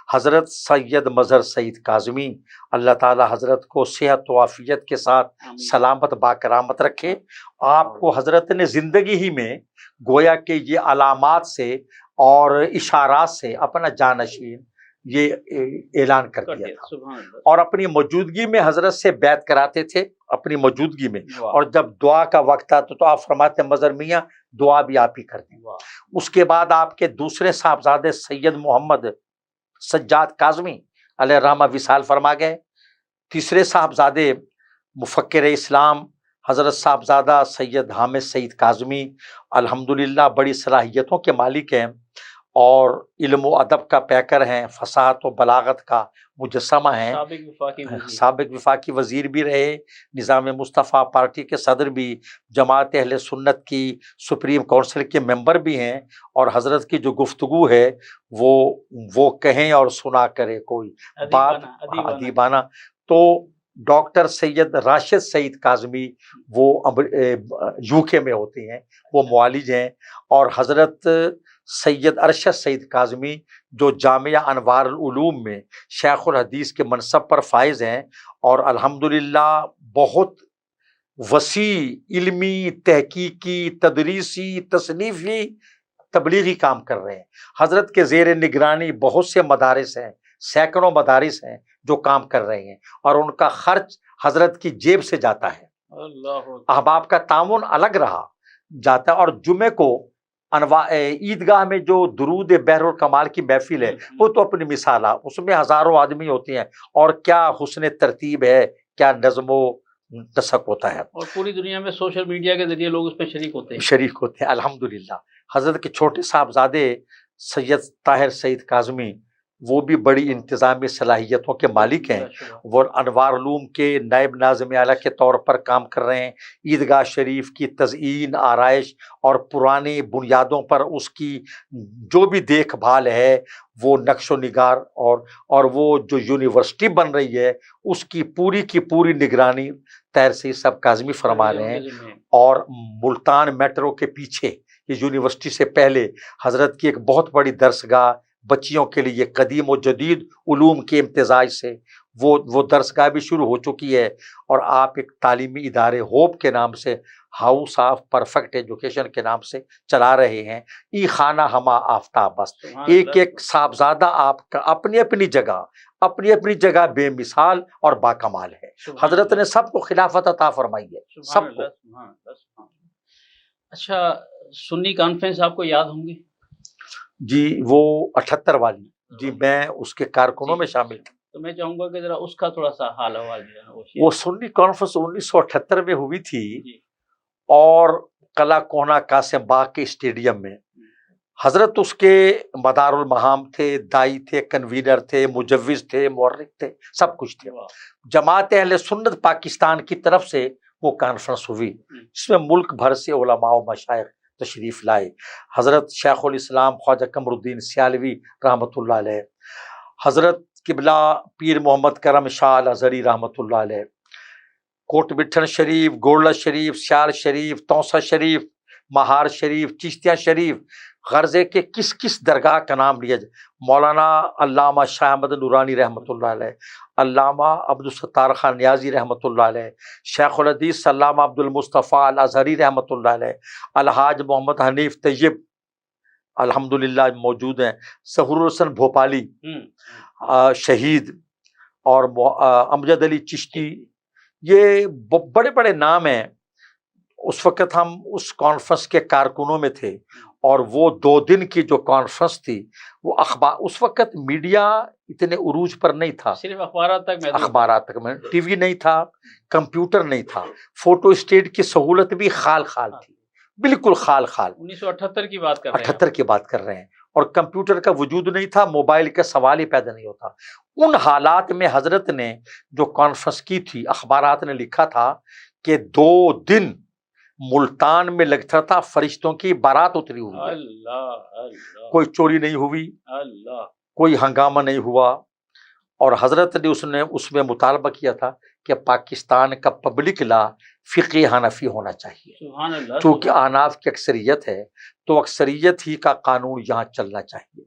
S4: حضرت سید مظہر سعید کاظمی، اللہ تعالی حضرت کو صحت و عافیت کے ساتھ سلامت باکرامت رکھے۔ آپ کو حضرت نے زندگی ہی میں گویا کہ یہ علامات سے اور اشارات سے اپنا جانشین یہ اعلان کر دیا تھا، اور اپنی موجودگی میں حضرت سے بیعت کراتے تھے، اپنی موجودگی میں، اور جب دعا کا وقت آتا تو آپ فرماتے ہیں مظہر میاں دعا بھی آپ ہی کرتے ہیں۔ اس کے بعد آپ کے دوسرے صاحبزادے سید محمد سجاد کاظمی علیہ الرحمہ وصال فرما گئے۔ تیسرے صاحبزادے مفکر اسلام حضرت صاحبزادہ سید حامد سعید کاظمی الحمدللہ بڑی صلاحیتوں کے مالک ہیں، اور علم و ادب کا پیکر ہیں، فصاحت و بلاغت کا مجسمہ ہیں، سابق وفاقی وزیر بھی رہے، نظام مصطفیٰ پارٹی کے صدر بھی، جماعت اہل سنت کی سپریم کونسل کے ممبر بھی ہیں، اور حضرت کی جو گفتگو ہے وہ کہیں اور سنا کرے کوئی بات ادیبانہ۔ تو ڈاکٹر سید راشد سعید کاظمی وہ یو کے میں ہوتے ہیں، وہ معالج ہیں، اور حضرت سید ارشد سعید کاظمی جو جامعہ انوار العلوم میں شیخ الحدیث کے منصب پر فائز ہیں، اور الحمدللہ بہت وسیع علمی، تحقیقی، تدریسی، تصنیفی، تبلیغی کام کر رہے ہیں۔ حضرت کے زیر نگرانی بہت سے مدارس ہیں، سینکڑوں مدارس ہیں جو کام کر رہے ہیں، اور ان کا خرچ حضرت کی جیب سے جاتا ہے۔ احباب کا تعاون الگ رہا جاتا ہے، اور جمعے کو عیدگاہ میں جو درود بحر الکمال کی محفل ہے وہ تو اپنی مثال ہے، اس میں ہزاروں آدمی ہوتے ہیں، اور کیا حسن ترتیب ہے، کیا نظم و نسق ہوتا ہے،
S3: اور پوری دنیا میں سوشل میڈیا کے ذریعے لوگ اس میں
S4: شریک ہوتے ہیں الحمدللہ۔ حضرت کے چھوٹے صاحبزادے سید طاہر سعید کاظمی وہ بھی بڑی انتظامی صلاحیتوں کے مالک ہیں، وہ انوار علوم کے نائب ناظم اعلیٰ کے طور پر کام کر رہے ہیں۔ عیدگاہ شریف کی تزئین، آرائش اور پرانی بنیادوں پر اس کی جو بھی دیکھ بھال ہے، وہ نقش و نگار اور وہ جو یونیورسٹی بن رہی ہے اس کی پوری نگرانی طاہر سعید صاحب کاظمی فرما رہے ہیں۔ اور ملتان میٹرو کے پیچھے یہ یونیورسٹی سے پہلے حضرت کی ایک بہت بڑی درسگاہ بچیوں کے لیے قدیم و جدید علوم کے امتزاج سے وہ درسگاہ بھی شروع ہو چکی ہے، اور آپ ایک تعلیمی ادارے ہوپ کے نام سے، ہاؤس آف پرفیکٹ ایجوکیشن کے نام سے چلا رہے ہیں۔ ای خانہ ہما آفتاب است، ایک ایک صاحبزادہ آپ کا اپنی اپنی جگہ بے مثال اور باکمال ہے۔ حضرت نے سب کو خلافت عطا فرمائی ہے، سب کو۔
S3: اچھا، سنی کانفرنس آپ کو یاد ہوں گی؟
S4: جی وہ 78 والی، جی میں اس کے کارکنوں میں شامل تھا۔
S3: تو میں چاہوں گا کہ ذرا اس کا تھوڑا سا حال حوال جو ہے نا
S4: وہ سنی کانفرنس 1978 میں ہوئی تھی، اور قلعہ کوہنہ قاسم باغ کے اسٹیڈیم میں۔ حضرت اس کے مدار المہام تھے، دائی تھے، کنوینر تھے، مجوز تھے، مورخ تھے، سب کچھ تھے۔ جماعت اہل سنت پاکستان کی طرف سے وہ کانفرنس ہوئی، جس میں ملک بھر سے علماء و مشائخ تشریف لائے۔ حضرت شیخ الاسلام خواجہ قمر الدین سیالوی رحمۃ اللہ علیہ، حضرت قبلہ پیر محمد کرم شاہ الازہری رحمۃ اللہ علیہ، کوٹ مٹھن شریف، گولڑا شریف، سیال شریف، توسا شریف، مہار شریف، چشتیہ شریف، غرضے کے کس درگاہ کا نام لیا جائے، مولانا علامہ شاہ احمد نورانی رحمۃ اللہ علیہ، علامہ عبدالستار خان نیازی رحمۃ اللہ علیہ، شیخ الحدیث علامہ عبد المصطفیٰ الازہری رحمۃ اللہ علیہ، الحاج محمد حنیف طیب الحمدللہ موجود ہیں، ظہور الحسن بھوپالی شہید، اور امجد علی چشتی، یہ بڑے بڑے نام ہیں۔ اس وقت ہم اس کانفرنس کے کارکنوں میں تھے، اور وہ 2 دن کی جو کانفرنس تھی وہ اس وقت میڈیا اتنے عروج پر نہیں تھا،
S3: صرف اخبارات تک
S4: میں ٹی وی نہیں تھا، کمپیوٹر نہیں تھا، فوٹو اسٹیٹ کی سہولت بھی خال تھی، بالکل خال
S3: 1978 کی بات کر رہے ہیں،
S4: 78 کی بات کر رہے ہیں، اور کمپیوٹر کا وجود نہیں تھا، موبائل کا سوال ہی پیدا نہیں ہوتا۔ ان حالات میں حضرت نے جو کانفرنس کی تھی، اخبارات نے لکھا تھا کہ 2 دن ملتان میں لگتا تھا فرشتوں کی بارات اتری ہوئی،
S3: اللہ
S4: کوئی چوری نہیں ہوئی، کوئی ہنگامہ نہیں ہوا، اور حضرت نے اس میں مطالبہ کیا تھا کہ پاکستان کا پبلک لا فقہ حنفی ہونا چاہیے، چونکہ احناف کی اکثریت ہے تو اکثریت ہی کا قانون یہاں چلنا چاہیے۔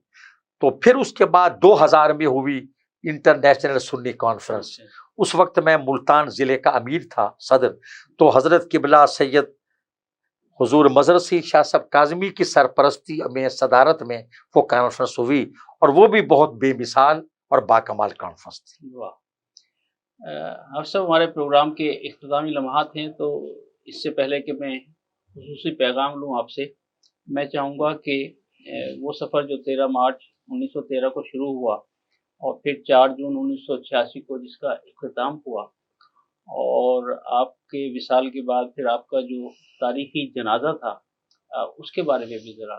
S4: تو پھر اس کے بعد 2000 میں ہوئی انٹرنیشنل سنی کانفرنس۔ اس وقت میں ملتان ضلع کا امیر تھا، صدر، تو حضرت قبلہ سید حضور مزرسی شاہ صاحب کاظمی کی سرپرستی میں، صدارت میں وہ کانفرنس ہوئی، اور وہ بھی بہت بے مثال اور باکمال کانفرنس تھی۔
S3: آپ سب ہمارے پروگرام کے اختتامی لمحات ہیں، تو اس سے پہلے کہ میں خصوصی پیغام لوں آپ سے، میں چاہوں گا کہ وہ سفر جو 13 مارچ 1913 کو شروع ہوا، اور پھر 4 جون 1986 کو جس کا اختتام ہوا، اور آپ کے وصال کے بعد پھر آپ کا جو تاریخی جنازہ تھا، اس کے بارے میں بھی ذرا۔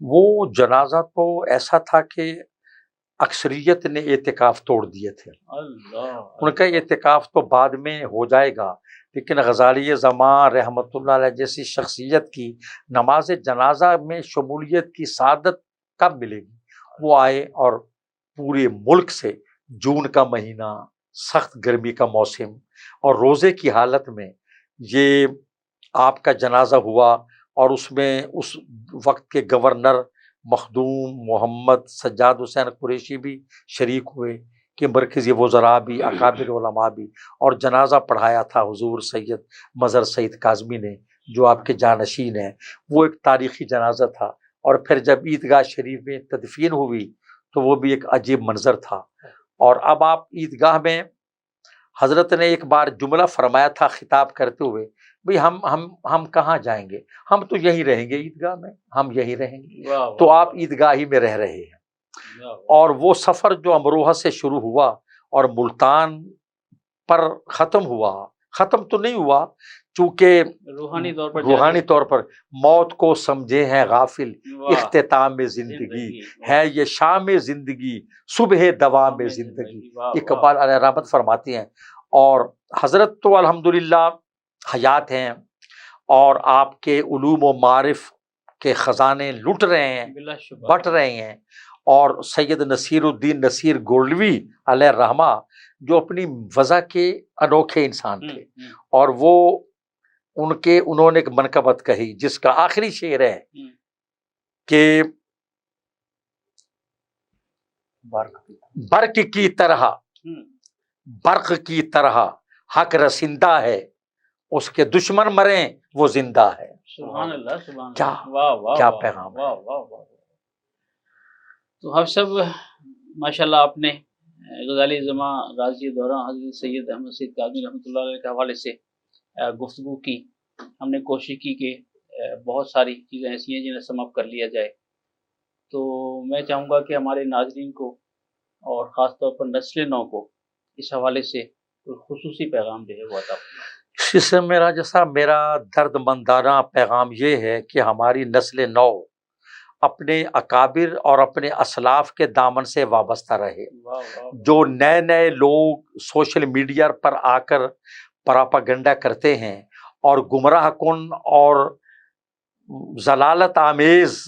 S4: وہ جنازہ تو ایسا تھا کہ اکثریت نے اعتکاف توڑ دیے تھے، ان کا اعتکاف تو بعد میں ہو جائے گا، لیکن غزالی زمان رحمۃ اللہ علیہ جیسی شخصیت کی نماز جنازہ میں شمولیت کی سعادت کب ملے گی؟ وہ آئے، اور پورے ملک سے جون کا مہینہ، سخت گرمی کا موسم، اور روزے کی حالت میں یہ آپ کا جنازہ ہوا، اور اس میں اس وقت کے گورنر مخدوم محمد سجاد حسین قریشی بھی شریک ہوئے، کہ مرکزی وزراء بھی، اکابر علماء بھی، اور جنازہ پڑھایا تھا حضور سید مظہر سعید کاظمی نے، جو آپ کے جانشین ہیں۔ وہ ایک تاریخی جنازہ تھا، اور پھر جب عیدگاہ شریف میں تدفین ہوئی تو وہ بھی ایک عجیب منظر تھا۔ اور اب آپ عیدگاہ میں، حضرت نے ایک بار جملہ فرمایا تھا خطاب کرتے ہوئے، بھئی ہم کہاں جائیں گے، ہم تو یہی رہیں گے، عیدگاہ میں ہم یہی رہیں گے۔ تو آپ عیدگاہ ہی میں رہ رہے ہیں۔ اور وہ سفر جو امروہہ سے شروع ہوا اور ملتان پر ختم تو نہیں ہوا، چونکہ روحانی طور پر موت کو سمجھے ہیں غافل، اختتام میں زندگی ہے یہ شام زندگی، صبح دوام میں زندگی، اقبال علیہ رحمت فرماتی ہیں۔ اور حضرت تو الحمدللہ حیات ہیں، اور آپ کے علوم و معارف کے خزانے لٹ رہے ہیں، بٹ رہے ہیں۔ اور سید نصیر الدین نصیر گولوی علیہ الرحمہ، جو اپنی وضع کے انوکھے انسان تھے، اور وہ انہوں نے ایک منقبت کہی جس کا آخری شعر ہے کہ برق کی طرح برق کی طرح حق رسندہ ہے، اس کے دشمن مریں وہ زندہ ہے۔
S3: سبحان اللہ، سبحان
S4: کیا
S3: اللہ، واہ واہ
S4: کیا
S3: واہ،
S4: پیغام ہے۔
S3: واہ واہ واہ۔ تو ہم سب ماشاءاللہ آپ نے غزالی زماں غازی دوران حضرت سید احمد سید کاظمی رحمۃ اللہ علیہ کے حوالے سے گفتگو کی۔ ہم نے کوشش کی کہ بہت ساری چیزیں ایسی ہیں جنہیں سم اپ کر لیا جائے، تو میں چاہوں گا کہ ہمارے ناظرین کو اور خاص طور پر نسل نو کو اس حوالے سے کوئی خصوصی پیغام جو ہے وہ عطا فرمائیں۔
S4: اس سے میرا درد مندانہ پیغام یہ ہے کہ ہماری نسل نو اپنے اکابر اور اپنے اسلاف کے دامن سے وابستہ رہے۔ جو نئے نئے لوگ سوشل میڈیا پر آ کر پراپاگنڈا کرتے ہیں اور گمراہ کن اور ضلالت آمیز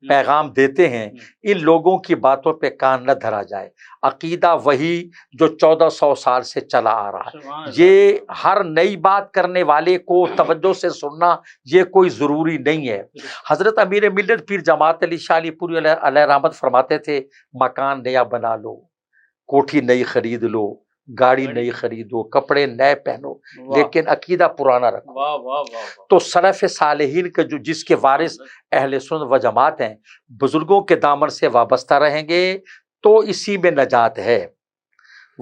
S4: پیغام دیتے ہیں، ان لوگوں کی باتوں پہ کان نہ دھرا جائے۔ عقیدہ وہی جو 1400 سال سے چلا آ رہا ہے۔ یہ ہر نئی بات کرنے والے کو توجہ سے سننا یہ کوئی ضروری نہیں ہے۔ حضرت امیر ملت پیر جماعت علی شاہ علی پوری علیہ رحمت فرماتے تھے، مکان نیا بنا لو، کوٹھی نئی خرید لو، گاڑی نئی خریدو، کپڑے نئے پہنو، لیکن عقیدہ پرانا رکھو۔ تو سلف صالحین کا جس کے وارث اہل سنت و جماعت ہیں، بزرگوں کے دامن سے وابستہ رہیں گے تو اسی میں نجات ہے،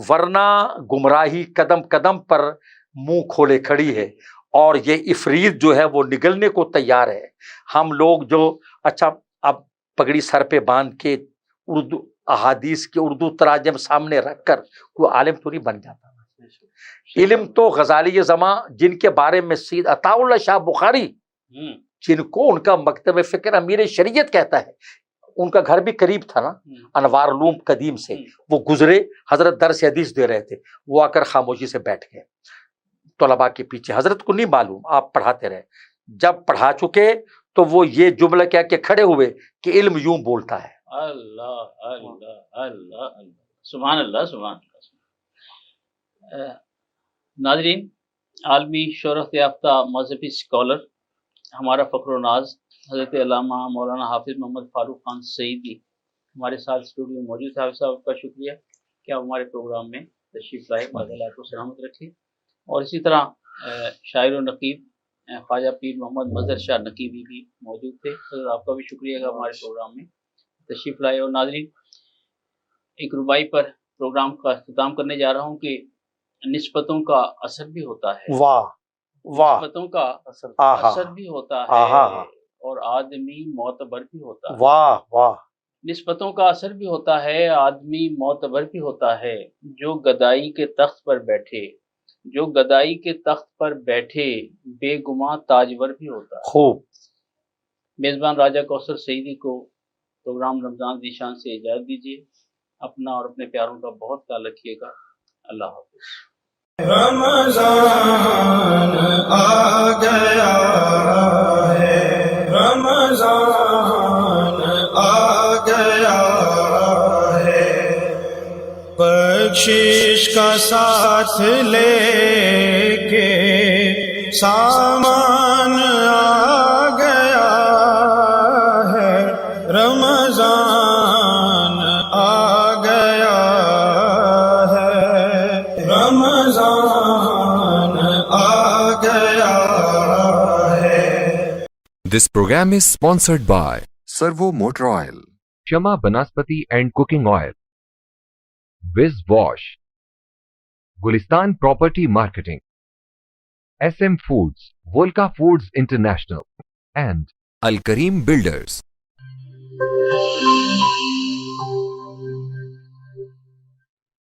S4: ورنہ گمراہی قدم قدم پر منہ کھولے کھڑی ہے، اور یہ افریت جو ہے وہ نگلنے کو تیار ہے۔ ہم لوگ جو اچھا اب پگڑی سر پہ باندھ کے اردو احادیث کے اردو تراجم سامنے رکھ کر کوئی عالم تو نہیں بن جاتا۔ علم تو غزالی زماں جن کے بارے میں سید عطا اللہ شاہ بخاری، جن کو ان کا مکتب فکر امیر شریعت کہتا ہے، ان کا گھر بھی قریب تھا نا، انوار علوم قدیم سے، وہ گزرے، حضرت درس حدیث دے رہے تھے، وہ آ کر خاموشی سے بیٹھ گئے طلباء کے پیچھے، حضرت کو نہیں معلوم، آپ پڑھاتے رہے۔ جب پڑھا چکے تو وہ یہ جملہ کیا کہ کھڑے ہوئے کہ علم یوں بولتا ہے۔
S3: اللہ اللہ اللہ اللہ، سبحان اللہ سبحان اللہ۔ ناظرین، عالمی شہرت یافتہ مذہبی اسکالر ہمارا فخر و ناز حضرت علامہ مولانا حافظ محمد فاروق خان سعیدی ہمارے ساتھ اسٹوڈیو میں موجود ہے۔ حافظ صاحب کا شکریہ کہ آپ ہمارے پروگرام میں تشریف لائے، اللہ کو سلامت رکھے۔ اور اسی طرح شاعر و نقیب خواجہ پیر محمد مظہر شاہ نقیبی بھی موجود تھے۔ حضرت آپ کا بھی شکریہ کہ ہمارے پروگرام میں تشریف لائے۔ اور ناظرین، ایک ربائی پر پروگرام کا اختتام کرنے جا رہا ہوں کہ نسبتوں کا اثر بھی ہوتا ہے،
S4: واہ واہ،
S3: نسبتوں کا
S4: آہا
S3: اثر بھی ہوتا ہے،
S4: آہا،
S3: اور آدمی معتبر بھی ہوتا ہے۔
S4: واہ واہ،
S3: نسبتوں کا اثر بھی ہوتا ہے، آدمی معتبر بھی ہوتا ہے۔ جو گدائی کے تخت پر بیٹھے، جو گدائی کے تخت پر بیٹھے، بے گماں تاجور بھی ہوتا ہے۔
S4: خوب۔
S3: میزبان راجہ کوثر سعیدی کو پروگرام رمضان ذیشان سے اجازت دیجیے۔ اپنا اور اپنے پیاروں کا بہت خیال رکھیے گا۔ اللہ حافظ۔
S1: رمضان آ گیا ہے، رمضان آ گیا ہے، بخشش کا ساتھ لے کے سامان آ گیا ہے، رمضان آ گیا ہے، رمضان آ گیا ہے۔
S2: This program is sponsored by Servo Motor Oil, Shama Banaspati and Cooking Oil, Viz Wash, Gulistan Property Marketing, SM Foods, Volca Foods International, and Al Kareem Builders.